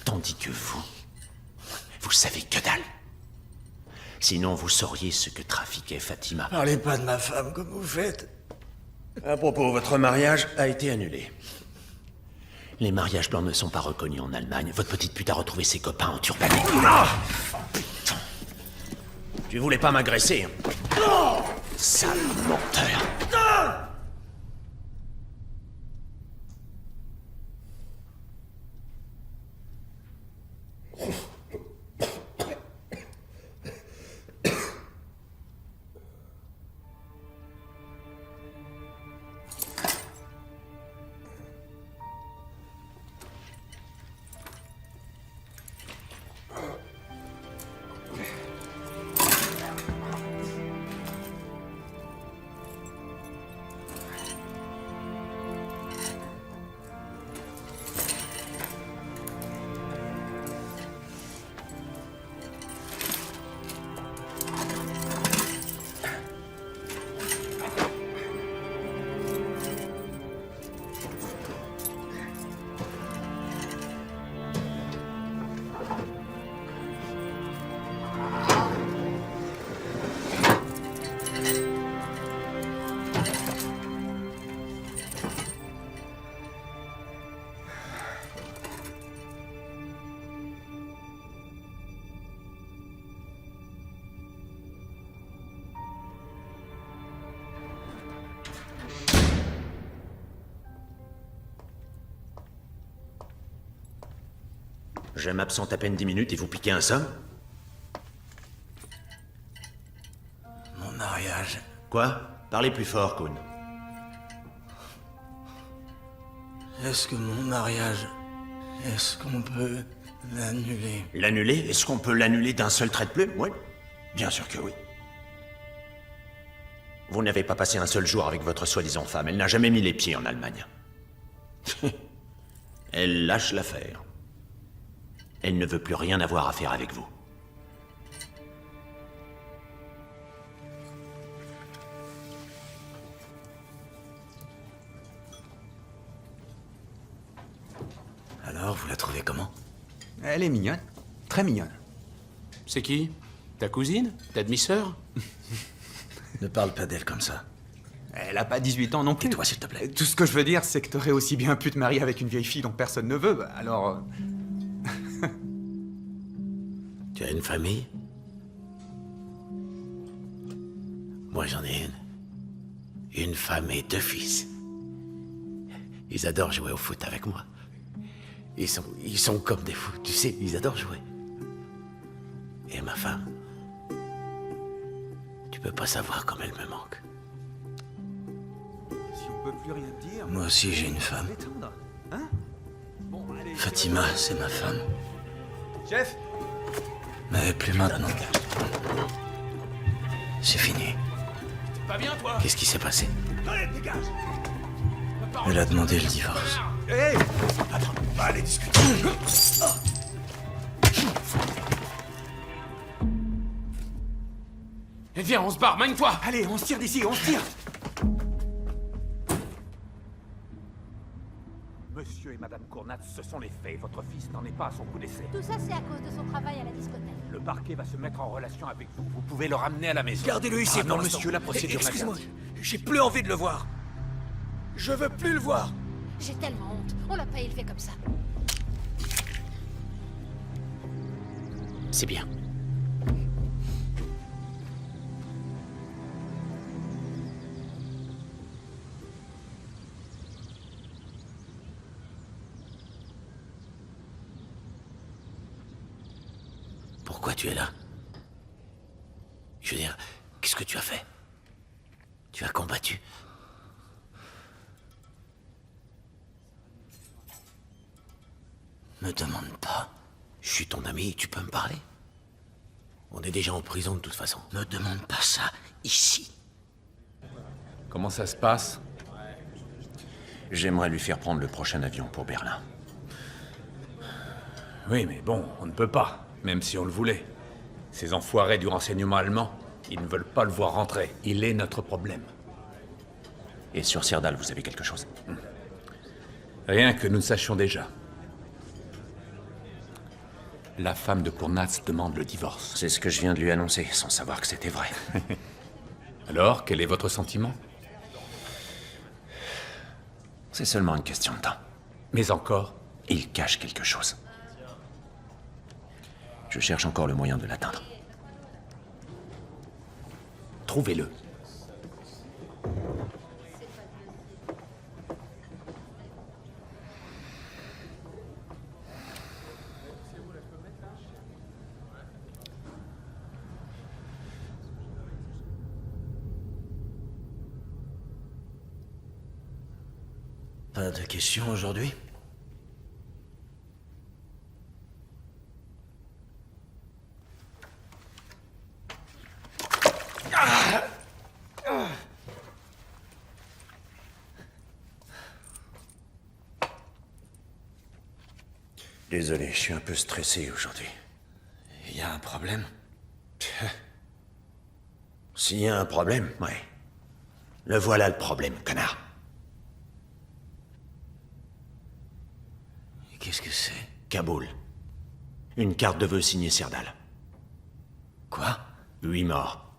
Tandis que vous savez que dalle. Sinon, vous sauriez ce que trafiquait Fatima. Parlez pas de ma femme comme vous faites. À propos, votre mariage a été annulé. Les mariages blancs ne sont pas reconnus en Allemagne. Votre petite pute a retrouvé ses copains en turbané. Ah putain. Tu voulais pas m'agresser, hein? Sale menteur. Je m'absente à peine 10 minutes et vous piquez un somme? Mon mariage. Quoi? Parlez plus fort, Kuhn. Est-ce que mon mariage... Est-ce qu'on peut l'annuler? L'annuler? Est-ce qu'on peut l'annuler d'un seul trait de plume? Oui. Bien sûr que oui. Vous n'avez pas passé un seul jour avec votre soi-disant femme. Elle n'a jamais mis les pieds en Allemagne. Elle lâche l'affaire. Elle ne veut plus rien avoir à faire avec vous. Alors, vous la trouvez comment? Elle est mignonne. Très mignonne. C'est qui? Ta cousine? Ta demi-sœur? Ne parle pas d'elle comme ça. Elle a pas 18 ans non plus. Tais-toi, s'il te plaît. Tout ce que je veux dire, c'est que t'aurais aussi bien pu te marier avec une vieille fille dont personne ne veut. Alors... Tu as une famille? Moi, j'en ai une. Une femme et 2 fils. Ils adorent jouer au foot avec moi. Ils sont comme des fous, tu sais, ils adorent jouer. Et ma femme, tu peux pas savoir comme elle me manque. Si on peut plus rien dire... Moi aussi, j'ai une femme. Hein? Bon, allez, Fatima, c'est ma femme. Chef! Mais plus maintenant. C'est fini. Pas bien, toi? Qu'est-ce qui s'est passé? Allez, dégage. Elle a demandé le divorce. Hé! Attends, on va aller discuter. Eh, viens, on se barre, magne-toi! Allez, on se tire d'ici, on se tire! Monsieur et Madame Cournat, ce sont les faits. Votre fils n'en est pas à son coup d'essai. Tout ça, c'est à cause de son travail à la discothèque. Le parquet va se mettre en relation avec vous. Vous pouvez le ramener à la maison. Gardez-le ici non, pour l'instant. monsieur, la procédure Excuse-moi, l'interdit. j'ai plus envie de le voir. Je veux plus le voir. J'ai tellement honte. On l'a pas élevé comme ça. C'est bien. Pourquoi tu es là? Je veux dire, qu'est-ce que tu as fait? Tu as combattu? Me demande pas. Je suis ton ami, tu peux me parler. On est déjà en prison de toute façon. Me demande pas ça, ici. Comment ça se passe? J'aimerais lui faire prendre le prochain avion pour Berlin. Oui, mais bon, on ne peut pas, même si on le voulait. Ces enfoirés du renseignement allemand, ils ne veulent pas le voir rentrer. Il est notre problème. Et sur Sirdal, vous avez quelque chose? Rien que nous ne sachions déjà. La femme de Cournatz demande le divorce. C'est ce que je viens de lui annoncer, sans savoir que c'était vrai. Alors, quel est votre sentiment? C'est seulement une question de temps. Mais encore? Il cache quelque chose. Je cherche encore le moyen de l'atteindre. Trouvez-le. Pas de questions aujourd'hui? Désolé, je suis un peu stressé aujourd'hui. Il y a un problème? S'il y a un problème, ouais. Le voilà le problème, connard. Et qu'est-ce que c'est? Kaboul. Une carte de vœux signée Sirdal. Quoi? 8 morts.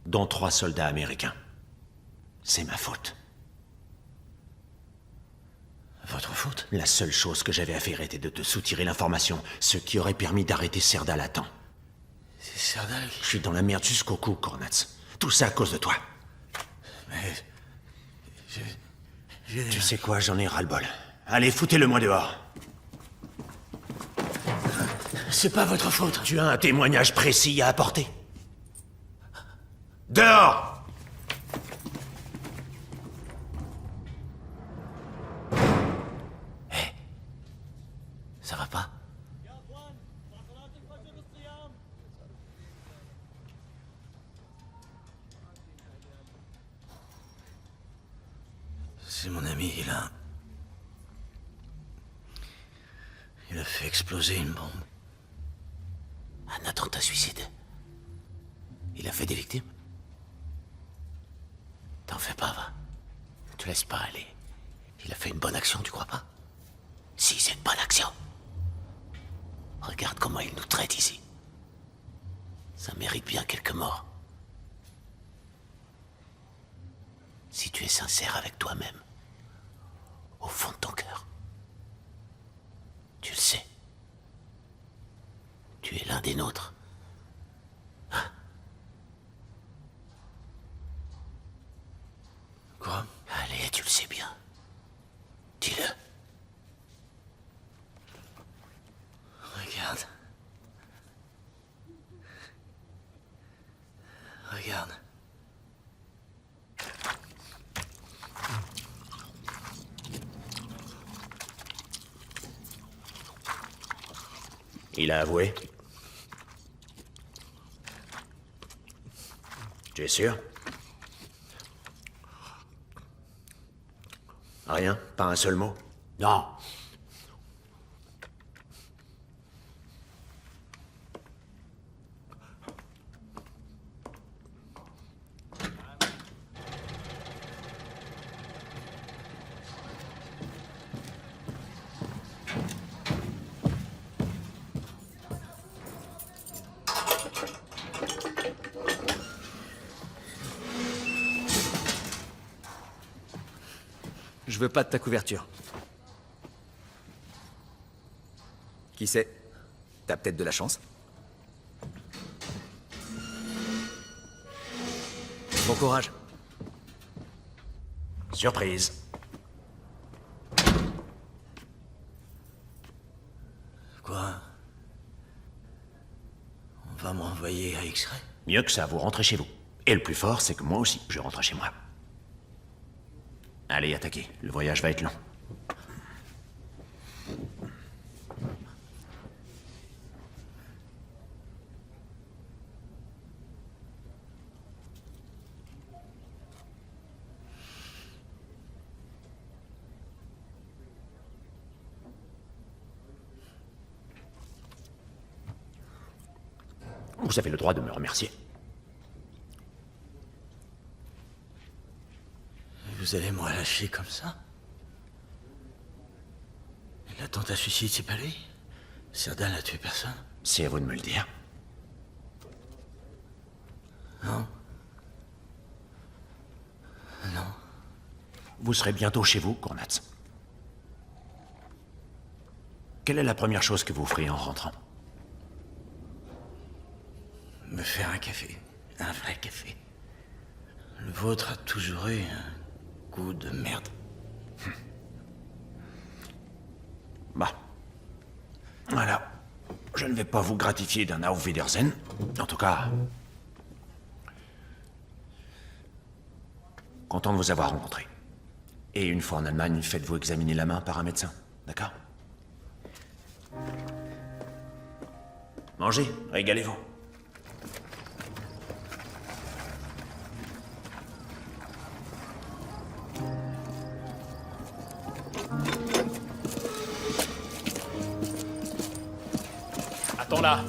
Dont 3 soldats américains. C'est ma faute. Votre faute? La seule chose que j'avais à faire était de te soutirer l'information, ce qui aurait permis d'arrêter Sirdal à temps. C'est Sirdal qui... Je suis dans la merde jusqu'au cou, Cournatz. Tout ça à cause de toi. Mais... Tu sais quoi, j'en ai ras-le-bol. Allez, foutez-le-moi dehors. C'est pas votre faute. Tu as un témoignage précis à apporter. Dehors! Hé, ça va pas? C'est mon ami, il a fait exploser une bombe. Un attentat suicide. Il a fait des victimes? T'en fais pas, va. Ne te laisse pas aller. Il a fait une bonne action, tu crois pas? Si, c'est une bonne action. Regarde comment il nous traite ici. Ça mérite bien quelques morts. Si tu es sincère avec toi-même, au fond de ton cœur, tu le sais. Tu es l'un des nôtres. Hein? Quoi? Allez, tu le sais bien. Dis-le. Regarde. Regarde. Il a avoué. Tu es sûr? Rien? Pas un seul mot? Non. Je veux pas de ta couverture. Qui sait? T'as peut-être de la chance. Bon courage. Surprise. Quoi? On va m'envoyer à X-Ray? Mieux que ça, vous rentrez chez vous. Et le plus fort, c'est que moi aussi, je rentre chez moi. Allez, attaquez. Le voyage va être long. Vous avez le droit de me remercier. Vous allez me relâcher comme ça? L'attentat suicide, c'est pas lui? Serdal n'a tué personne? C'est à vous de me le dire. Non. Non. Vous serez bientôt chez vous, Kornatz. Quelle est la première chose que vous ferez en rentrant? Me faire un café. Un vrai café. Le vôtre a toujours eu un goût de merde. Bah. Voilà. Je ne vais pas vous gratifier d'un Auf Wiedersehen. En tout cas... content de vous avoir rencontré. Et une fois en Allemagne, faites-vous examiner la main par un médecin. D'accord? Mangez, régalez-vous. Attends là.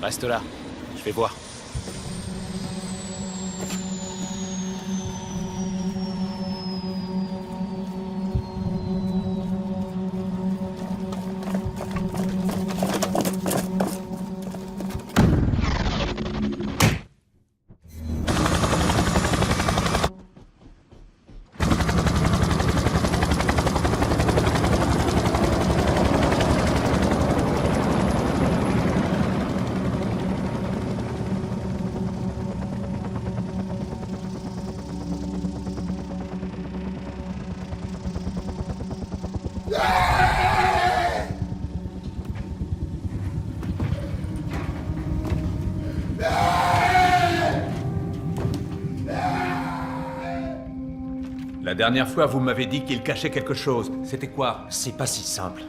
Reste là, je vais voir. La dernière fois, vous m'avez dit qu'il cachait quelque chose. C'était quoi? C'est pas si simple.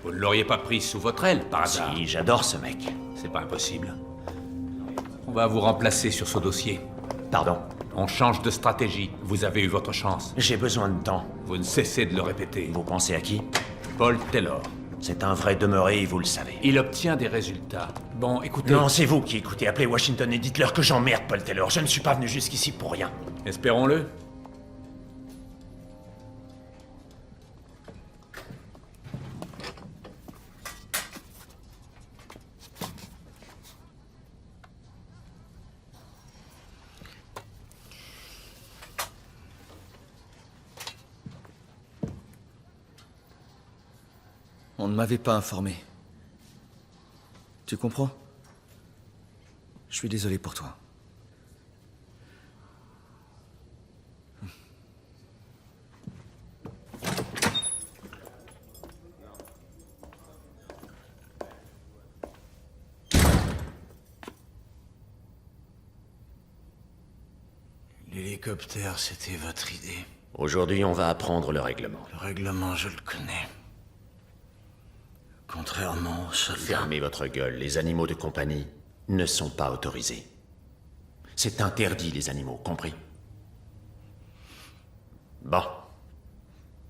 Vous ne l'auriez pas pris sous votre aile, par hasard? Si, j'adore ce mec. C'est pas impossible. On va vous remplacer sur ce dossier. Pardon? On change de stratégie. Vous avez eu votre chance. J'ai besoin de temps. Vous ne cessez de le répéter. Vous pensez à qui? Paul Taylor. C'est un vrai demeuré, vous le savez. Il obtient des résultats. Bon, écoutez... Non, c'est vous qui écoutez. Appelez Washington et dites-leur que j'emmerde Paul Taylor. Je ne suis pas venu jusqu'ici pour rien. Espérons-le. On ne m'avait pas informé. Tu comprends? Je suis désolé pour toi. L'hélicoptère, c'était votre idée. Aujourd'hui, on va apprendre le règlement. Le règlement, je le connais. Contrairement aux soldats... Fermez votre gueule. Les animaux de compagnie ne sont pas autorisés. C'est interdit, les animaux, compris? Bon.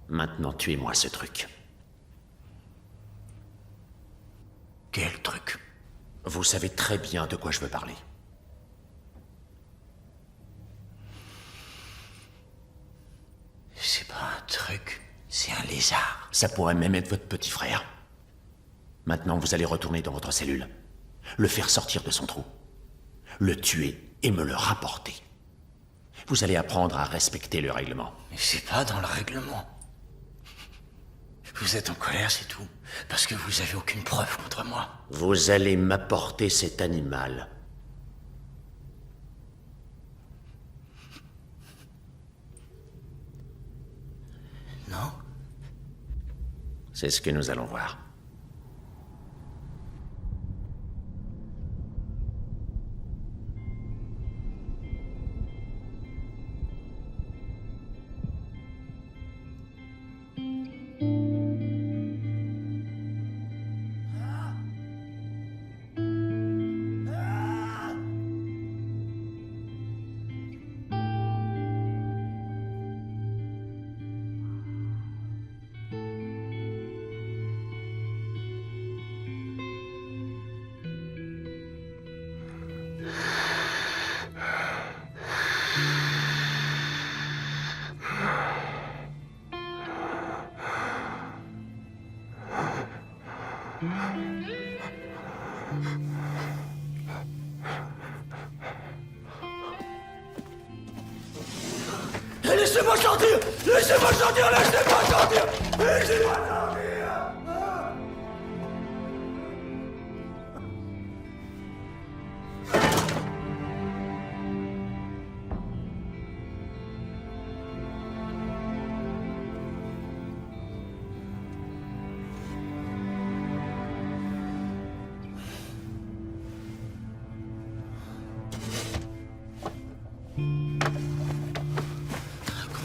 Maintenant, tuez-moi ce truc. Quel truc? Vous savez très bien de quoi je veux parler. C'est pas un truc, c'est un lézard. Ça pourrait même être votre petit frère. Maintenant, vous allez retourner dans votre cellule, le faire sortir de son trou, le tuer et me le rapporter. Vous allez apprendre à respecter le règlement. Mais c'est pas dans le règlement. Vous êtes en colère, c'est tout. Parce que vous avez aucune preuve contre moi. Vous allez m'apporter cet animal. Non? C'est ce que nous allons voir. Laissez-moi sortir! Laissez-moi sortir! Laissez-moi sortir! Laissez-moi sortir!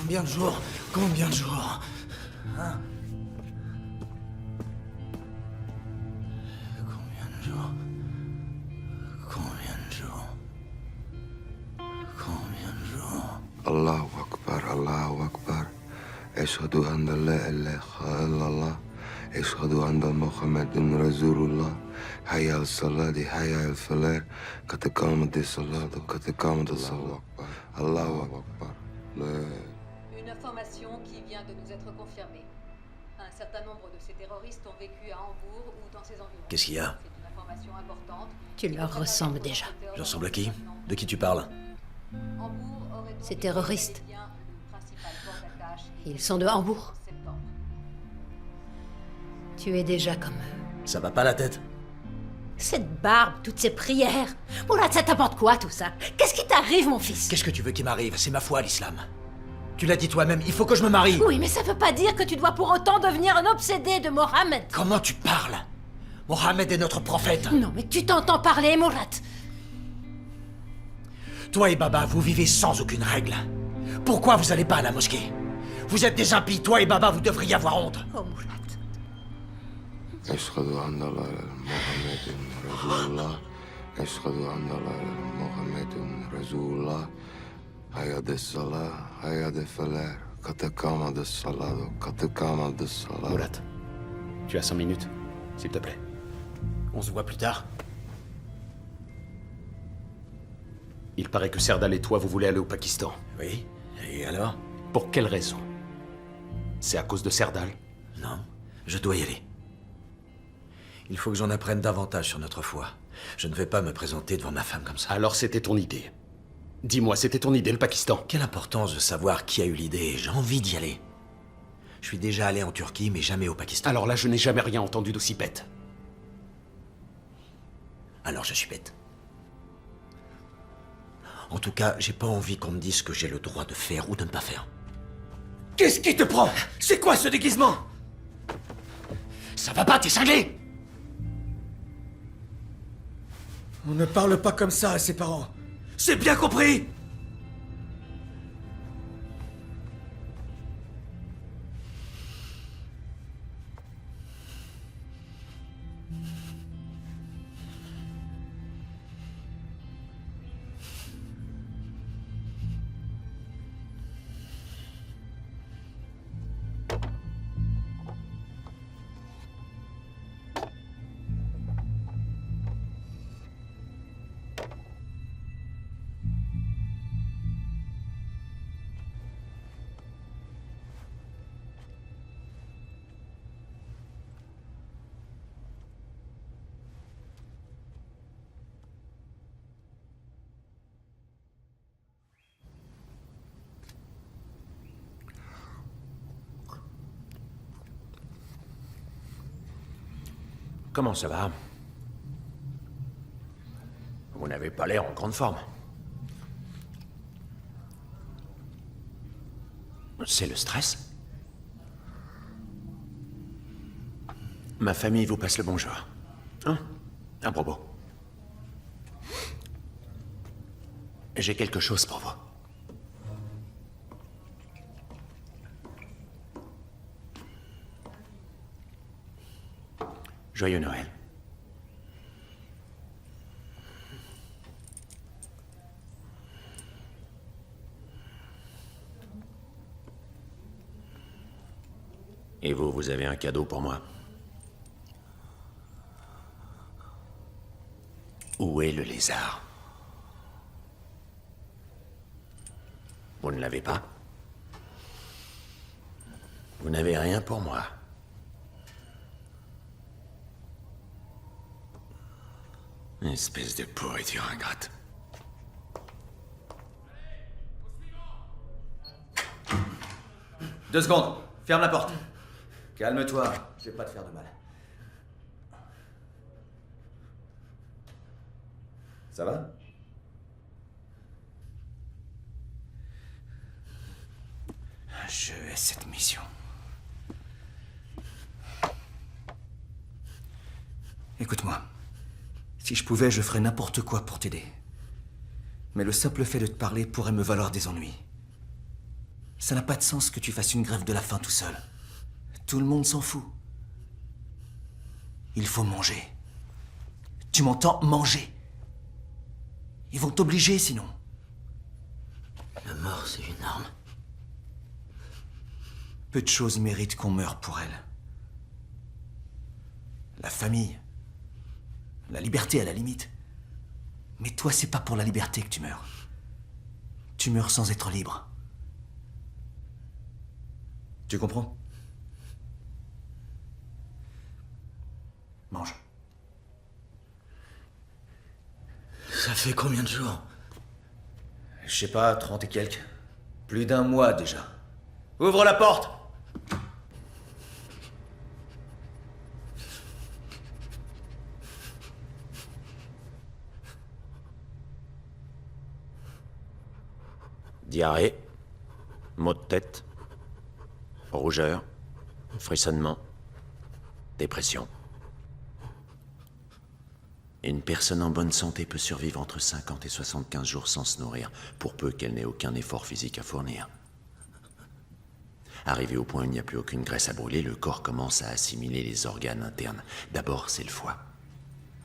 Combien de jours? Combien de jours? Hein? Combien de jours? Combien de jours? Combien de jours? Allahu Akbar, Allahu Akbar. Ashhadu an la ilaha illallah. أشهد أن محمد رسول الله حي على الصلاة حي على الفلاح قد قامت الصلاة قد قامت الصلاة الله أكبر Une information qui vient de nous être confirmée. Un certain nombre de ces terroristes ont vécu à Hambourg ou dans ses environs. Qu'est-ce qu'il y a? C'est une information importante. Tu leur ressembles déjà. Je ressemble à qui? De qui tu parles? Ces terroristes. Ils sont de Hambourg. Tu es déjà comme eux. Ça va pas la tête? Cette barbe, toutes ces prières. Mourad, ça t'apporte quoi tout ça? Qu'est-ce qui t'arrive, mon fils? Qu'est-ce que tu veux qu'il m'arrive? C'est ma foi, l'islam. Tu l'as dit toi-même, il faut que je me marie. Oui, mais ça veut pas dire que tu dois pour autant devenir un obsédé de Mohammed. Comment tu parles? Mohammed est notre prophète. Non, mais tu t'entends parler, Mourad. Toi et Baba, vous vivez sans aucune règle. Pourquoi vous allez pas à la mosquée? Vous êtes des impies, toi et Baba, vous devriez avoir honte. Oh, Mourad. أشهد أن لا إله إلا محمد رسول الله أشهد أن لا إله إلا محمد رسول الله حي على الصلاة حي على الفلاح قد قامت الصلاة قد قامت الصلاة Mourad, tu as 5 minutes, s'il te plaît. On se voit plus tard. Il paraît que Serdal et toi, vous voulez aller au Pakistan. Oui, et alors? Pour quelle raison? C'est à cause de Serdal? Non, je dois y aller. Il faut que j'en apprenne davantage sur notre foi. Je ne vais pas me présenter devant ma femme comme ça. Alors c'était ton idée. Dis-moi, c'était ton idée, le Pakistan? Quelle importance de savoir qui a eu l'idée? J'ai envie d'y aller. Je suis déjà allé en Turquie, mais jamais au Pakistan. Alors là, je n'ai jamais rien entendu d'aussi bête. Alors je suis bête. En tout cas, j'ai pas envie qu'on me dise ce que j'ai le droit de faire ou de ne pas faire. Qu'est-ce qui te prend? C'est quoi ce déguisement? Ça va pas, t'es cinglé! On ne parle pas comme ça à ses parents. C'est bien compris? Comment ça va? Vous n'avez pas l'air en grande forme. C'est le stress? Ma famille vous passe le bonjour. Hein? À propos. J'ai quelque chose pour vous. Joyeux Noël. Et vous, vous avez un cadeau pour moi? Où est le lézard? Vous ne l'avez pas? Vous n'avez rien pour moi. Espèce de pourriture ingrate. Deux secondes, ferme la porte. Calme-toi, je vais pas te faire de mal. Ça va? Je hais cette mission. Écoute-moi. Si je pouvais, je ferais n'importe quoi pour t'aider. Mais le simple fait de te parler pourrait me valoir des ennuis. Ça n'a pas de sens que tu fasses une grève de la faim tout seul. Tout le monde s'en fout. Il faut manger. Tu m'entends? Manger. Ils vont t'obliger sinon. La mort, c'est une arme. Peu de choses méritent qu'on meure pour elle. la famille, la liberté à la limite. Mais toi, c'est pas pour la liberté que tu meurs. Tu meurs sans être libre. Tu comprends? Mange. Ça fait combien de jours? Je sais pas, 30 et quelques. Plus d'un mois déjà. Ouvre la porte! Diarrhée, maux de tête, rougeur, frissonnement, dépression. Une personne en bonne santé peut survivre entre 50 et 75 jours sans se nourrir, pour peu qu'elle n'ait aucun effort physique à fournir. Arrivé au point où il n'y a plus aucune graisse à brûler, le corps commence à assimiler les organes internes. D'abord, c'est le foie.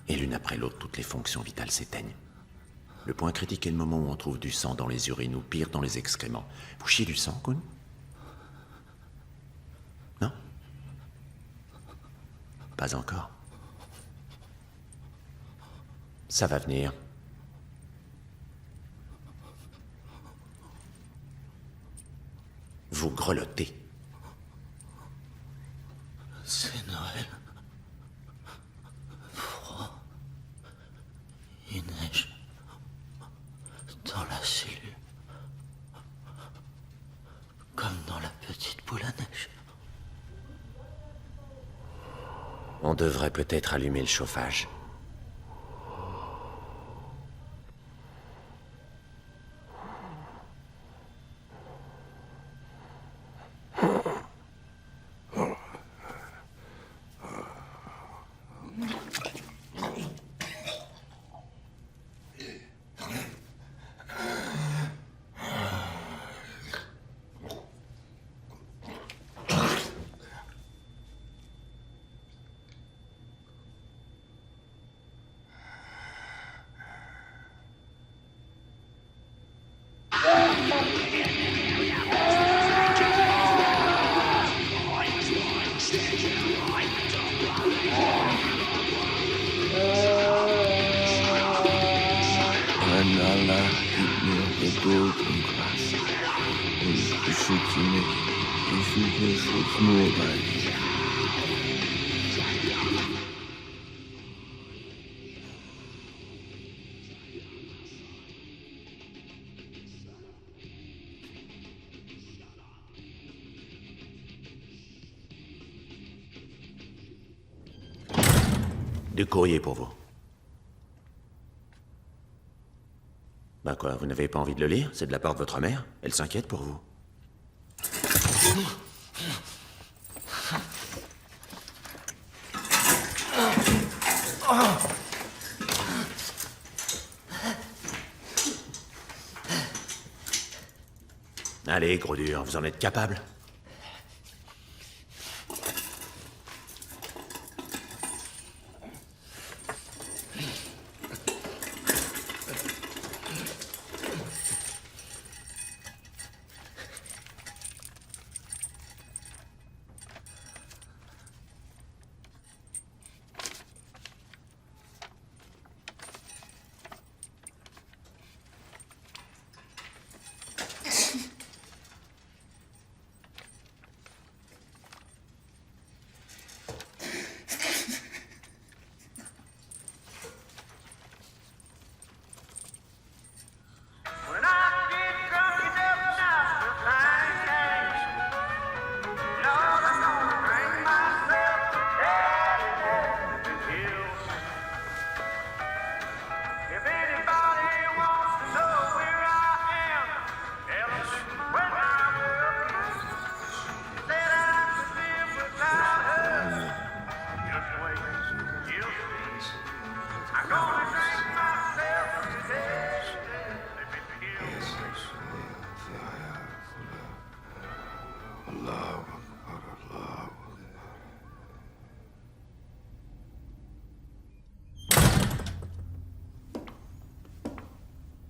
Et l'une après l'autre, toutes les fonctions vitales s'éteignent. Le point critique est le moment où on trouve du sang dans les urines ou pire dans les excréments. Vous chiez du sang, Kun? Non? Pas encore. Ça va venir. Vous grelottez. C'est Noël. Froid. Il neige. Dans la cellule. Comme dans la petite boule à neige. On devrait peut-être allumer le chauffage. Du courrier pour vous. Ben quoi, vous n'avez pas envie de le lire? C'est de la part de votre mère? Elle s'inquiète pour vous. Allez, gros dur, vous en êtes capable?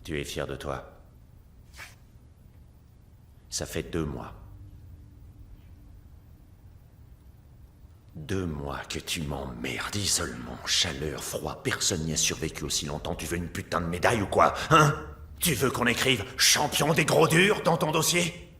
Tu es fier de toi. Ça fait 2 mois. 2 mois que tu m'emmerdes, isolement, chaleur, froid, personne n'y a survécu aussi longtemps. Tu veux une putain de médaille ou quoi, hein? Tu veux qu'on écrive « champion des gros durs » dans ton dossier?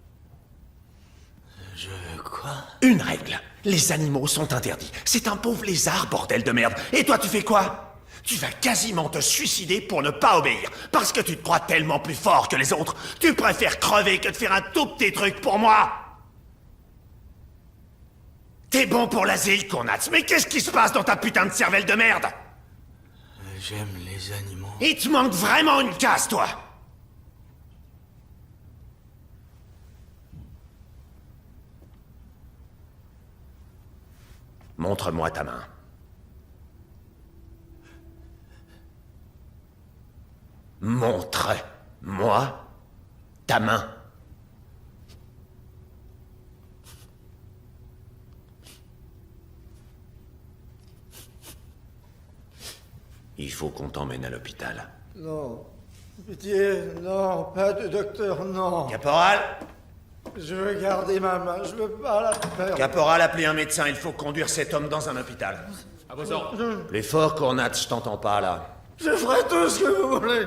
Je veux quoi? Une règle. Les animaux sont interdits. C'est un pauvre lézard, bordel de merde. Et toi, tu fais quoi? Tu vas quasiment te suicider pour ne pas obéir. Parce que tu te crois tellement plus fort que les autres. Tu préfères crever que de faire un tout petit truc pour moi. T'es bon pour l'asile, Konats, mais qu'est-ce qui se passe dans ta putain de cervelle de merde? J'aime les animaux. Il te manque vraiment une case, toi. Montre-moi ta main. Montre-moi ta main. Il faut qu'on t'emmène à l'hôpital. Non. Pitié, non, pas de docteur, non. Caporal! Je veux garder ma main, je veux pas la perdre. Caporal, appelez un médecin, il faut conduire cet homme dans un hôpital. À vos ordres. Plus fort, Cornat, je t'entends pas, là. Je ferai tout ce que vous voulez.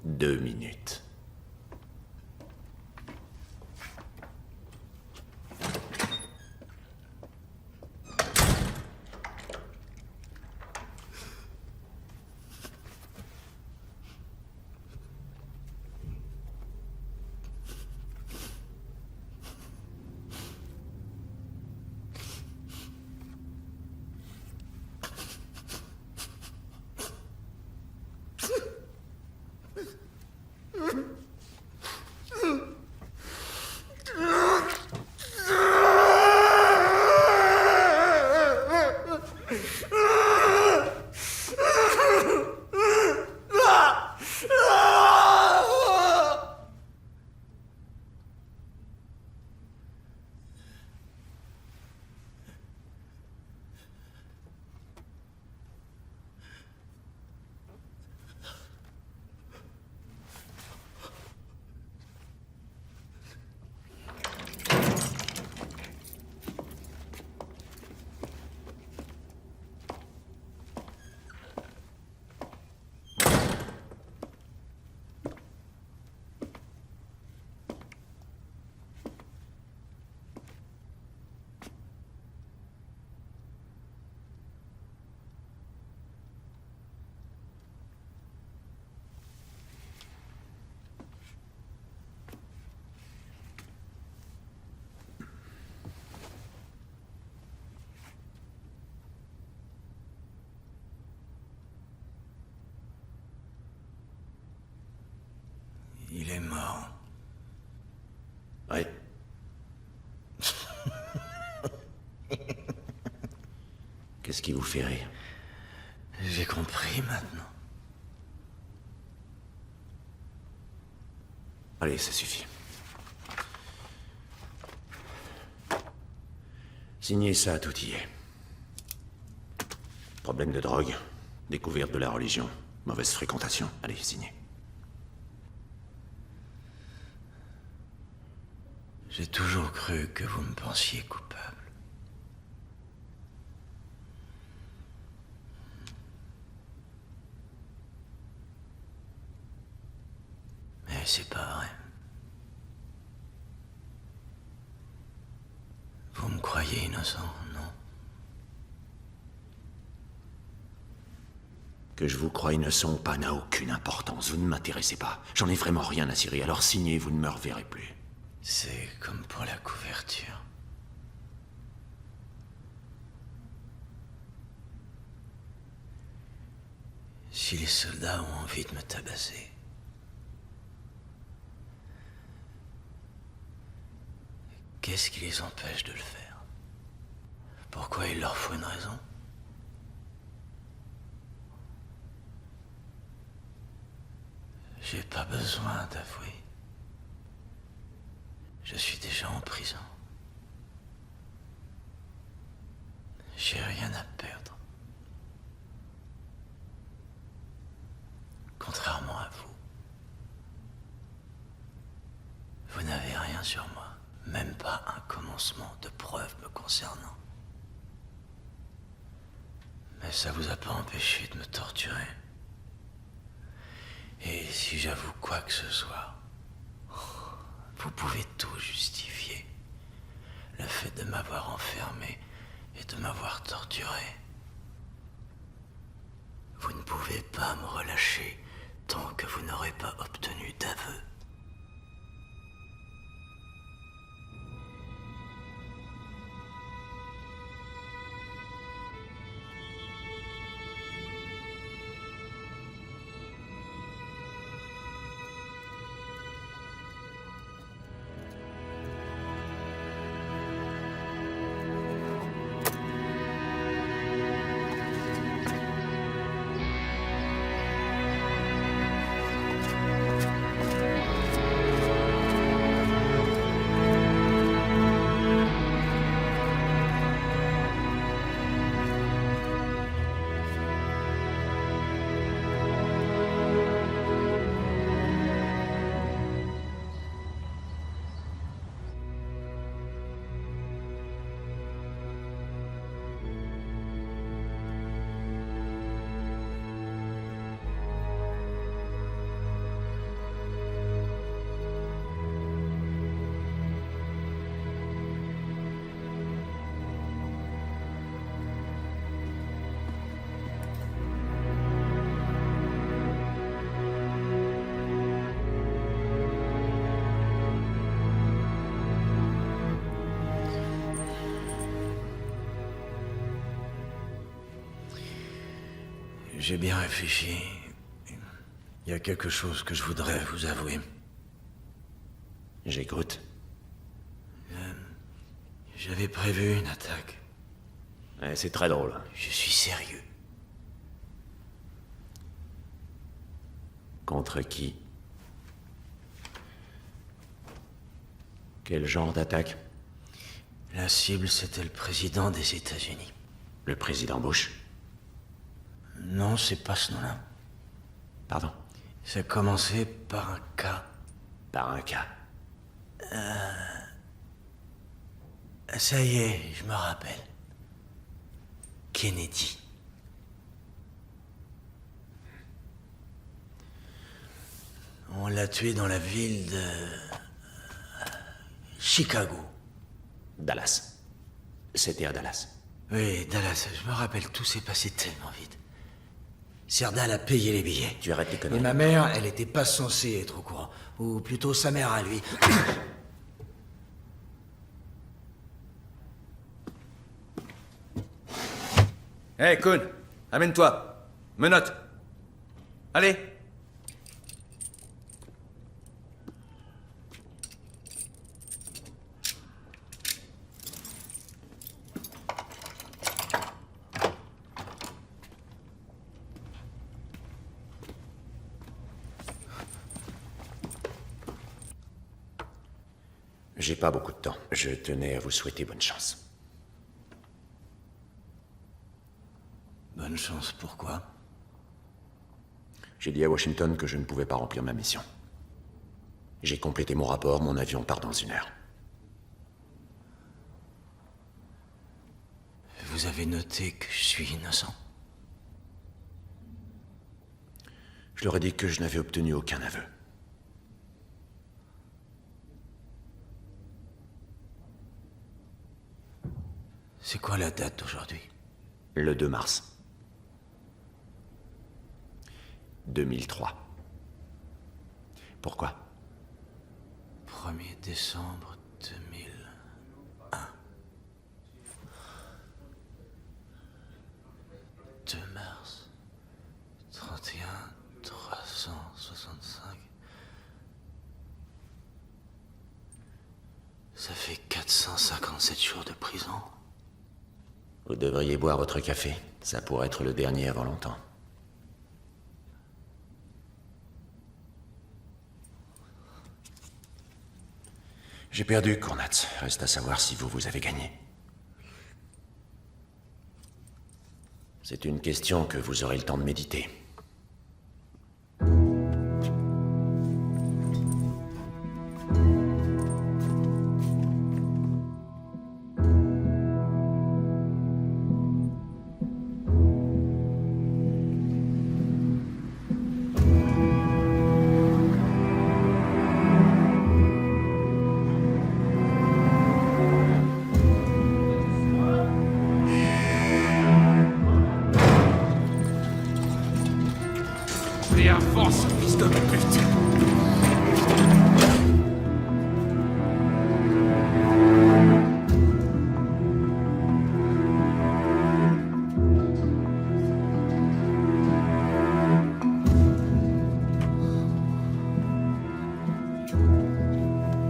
Deux minutes. Il est mort. Oui. Qu'est-ce qui vous fait rire? J'ai compris maintenant. Allez, ça suffit. Signez ça, tout y est. Problème de drogue, découverte de la religion, mauvaise fréquentation. Allez, signez. J'ai toujours cru que vous me pensiez coupable. Mais c'est pas vrai. Vous me croyez innocent, non? Que je vous croie innocent ou pas n'a aucune importance. Vous ne m'intéressez pas. J'en ai vraiment rien à cirer. Alors signez, vous ne me reverrez plus. C'est comme pour la couverture. Si les soldats ont envie de me tabasser, qu'est-ce qui les empêche de le faire? Pourquoi il leur faut une raison? J'ai pas besoin d'avouer. Je suis déjà en prison. J'ai rien à perdre. Contrairement à vous. Vous n'avez rien sur moi. Même pas un commencement de preuve me concernant. Mais ça vous a pas empêché de me torturer. Et si j'avoue quoi que ce soit, vous pouvez tout justifier. Le fait de m'avoir enfermé et de m'avoir torturé. Vous ne pouvez pas me relâcher tant que vous n'aurez pas obtenu d'aveu. J'ai bien réfléchi. Il y a quelque chose que je voudrais vous avouer. J'écoute. J'avais prévu une attaque. Ouais, c'est très drôle. Je suis sérieux. Contre qui? Quel genre d'attaque? La cible, c'était le président des États-Unis. Le président Bush? Non, c'est pas ce nom-là. Pardon? Ça a commencé par un cas. Par un cas? Ça y est, je me rappelle. Kennedy. On l'a tué dans la ville de... Chicago. Dallas. C'était à Dallas. Oui, Dallas. Je me rappelle, tout s'est passé tellement vite. Serdal a payé les billets. Tu arrêtes les conneries. Et ma mère, elle était pas censée être au courant. Ou plutôt sa mère à lui. Hé, Kuhn, amène-toi. Menottes. Allez. J'ai pas beaucoup de temps. Je tenais à vous souhaiter bonne chance. Bonne chance, pourquoi? J'ai dit à Washington que je ne pouvais pas remplir ma mission. J'ai complété mon rapport, mon avion part dans 1 heure. Vous avez noté que je suis innocent? Je leur ai dit que je n'avais obtenu aucun aveu. C'est quoi la date d'aujourd'hui? Le 2 mars. 2003. Pourquoi? 1er décembre 2001. 2 mars. 31, 365. Ça fait 457 jours de prison. Vous devriez boire votre café. Ça pourrait être le dernier avant longtemps. J'ai perdu, Cournats. Reste à savoir si vous avez gagné. C'est une question que vous aurez le temps de méditer. Et à force, fils de pute.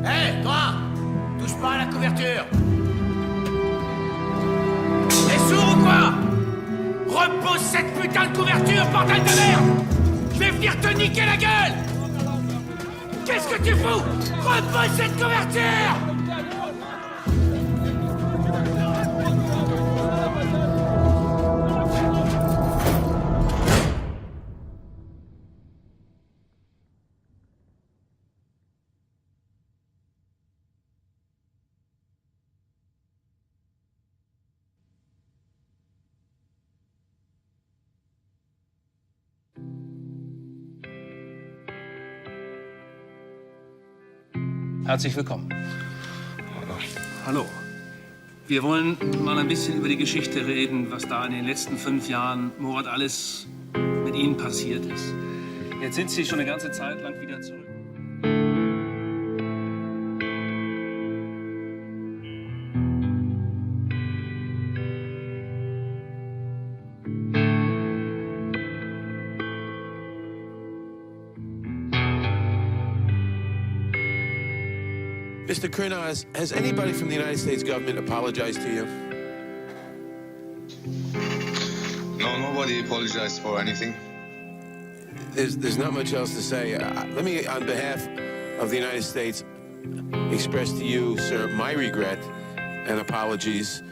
Hé, toi! Touche pas à la couverture! T'es sourd ou quoi? Repose cette putain de couverture, bordel de merde! Je vais venir te niquer la gueule! Qu'est-ce que tu fous? Repose cette couverture! Herzlich willkommen. Hallo. Wir wollen mal ein bisschen über die Geschichte reden, was da in den letzten 5 Jahren Murat alles mit Ihnen passiert ist. Jetzt sind Sie schon eine ganze Zeit lang wieder zurück. Mr. Kurnaz, has anybody from the United States government apologized to you? No, nobody apologized for anything. There's not much else to say. Let me, on behalf of the United States, express to you, sir, my regret and apologies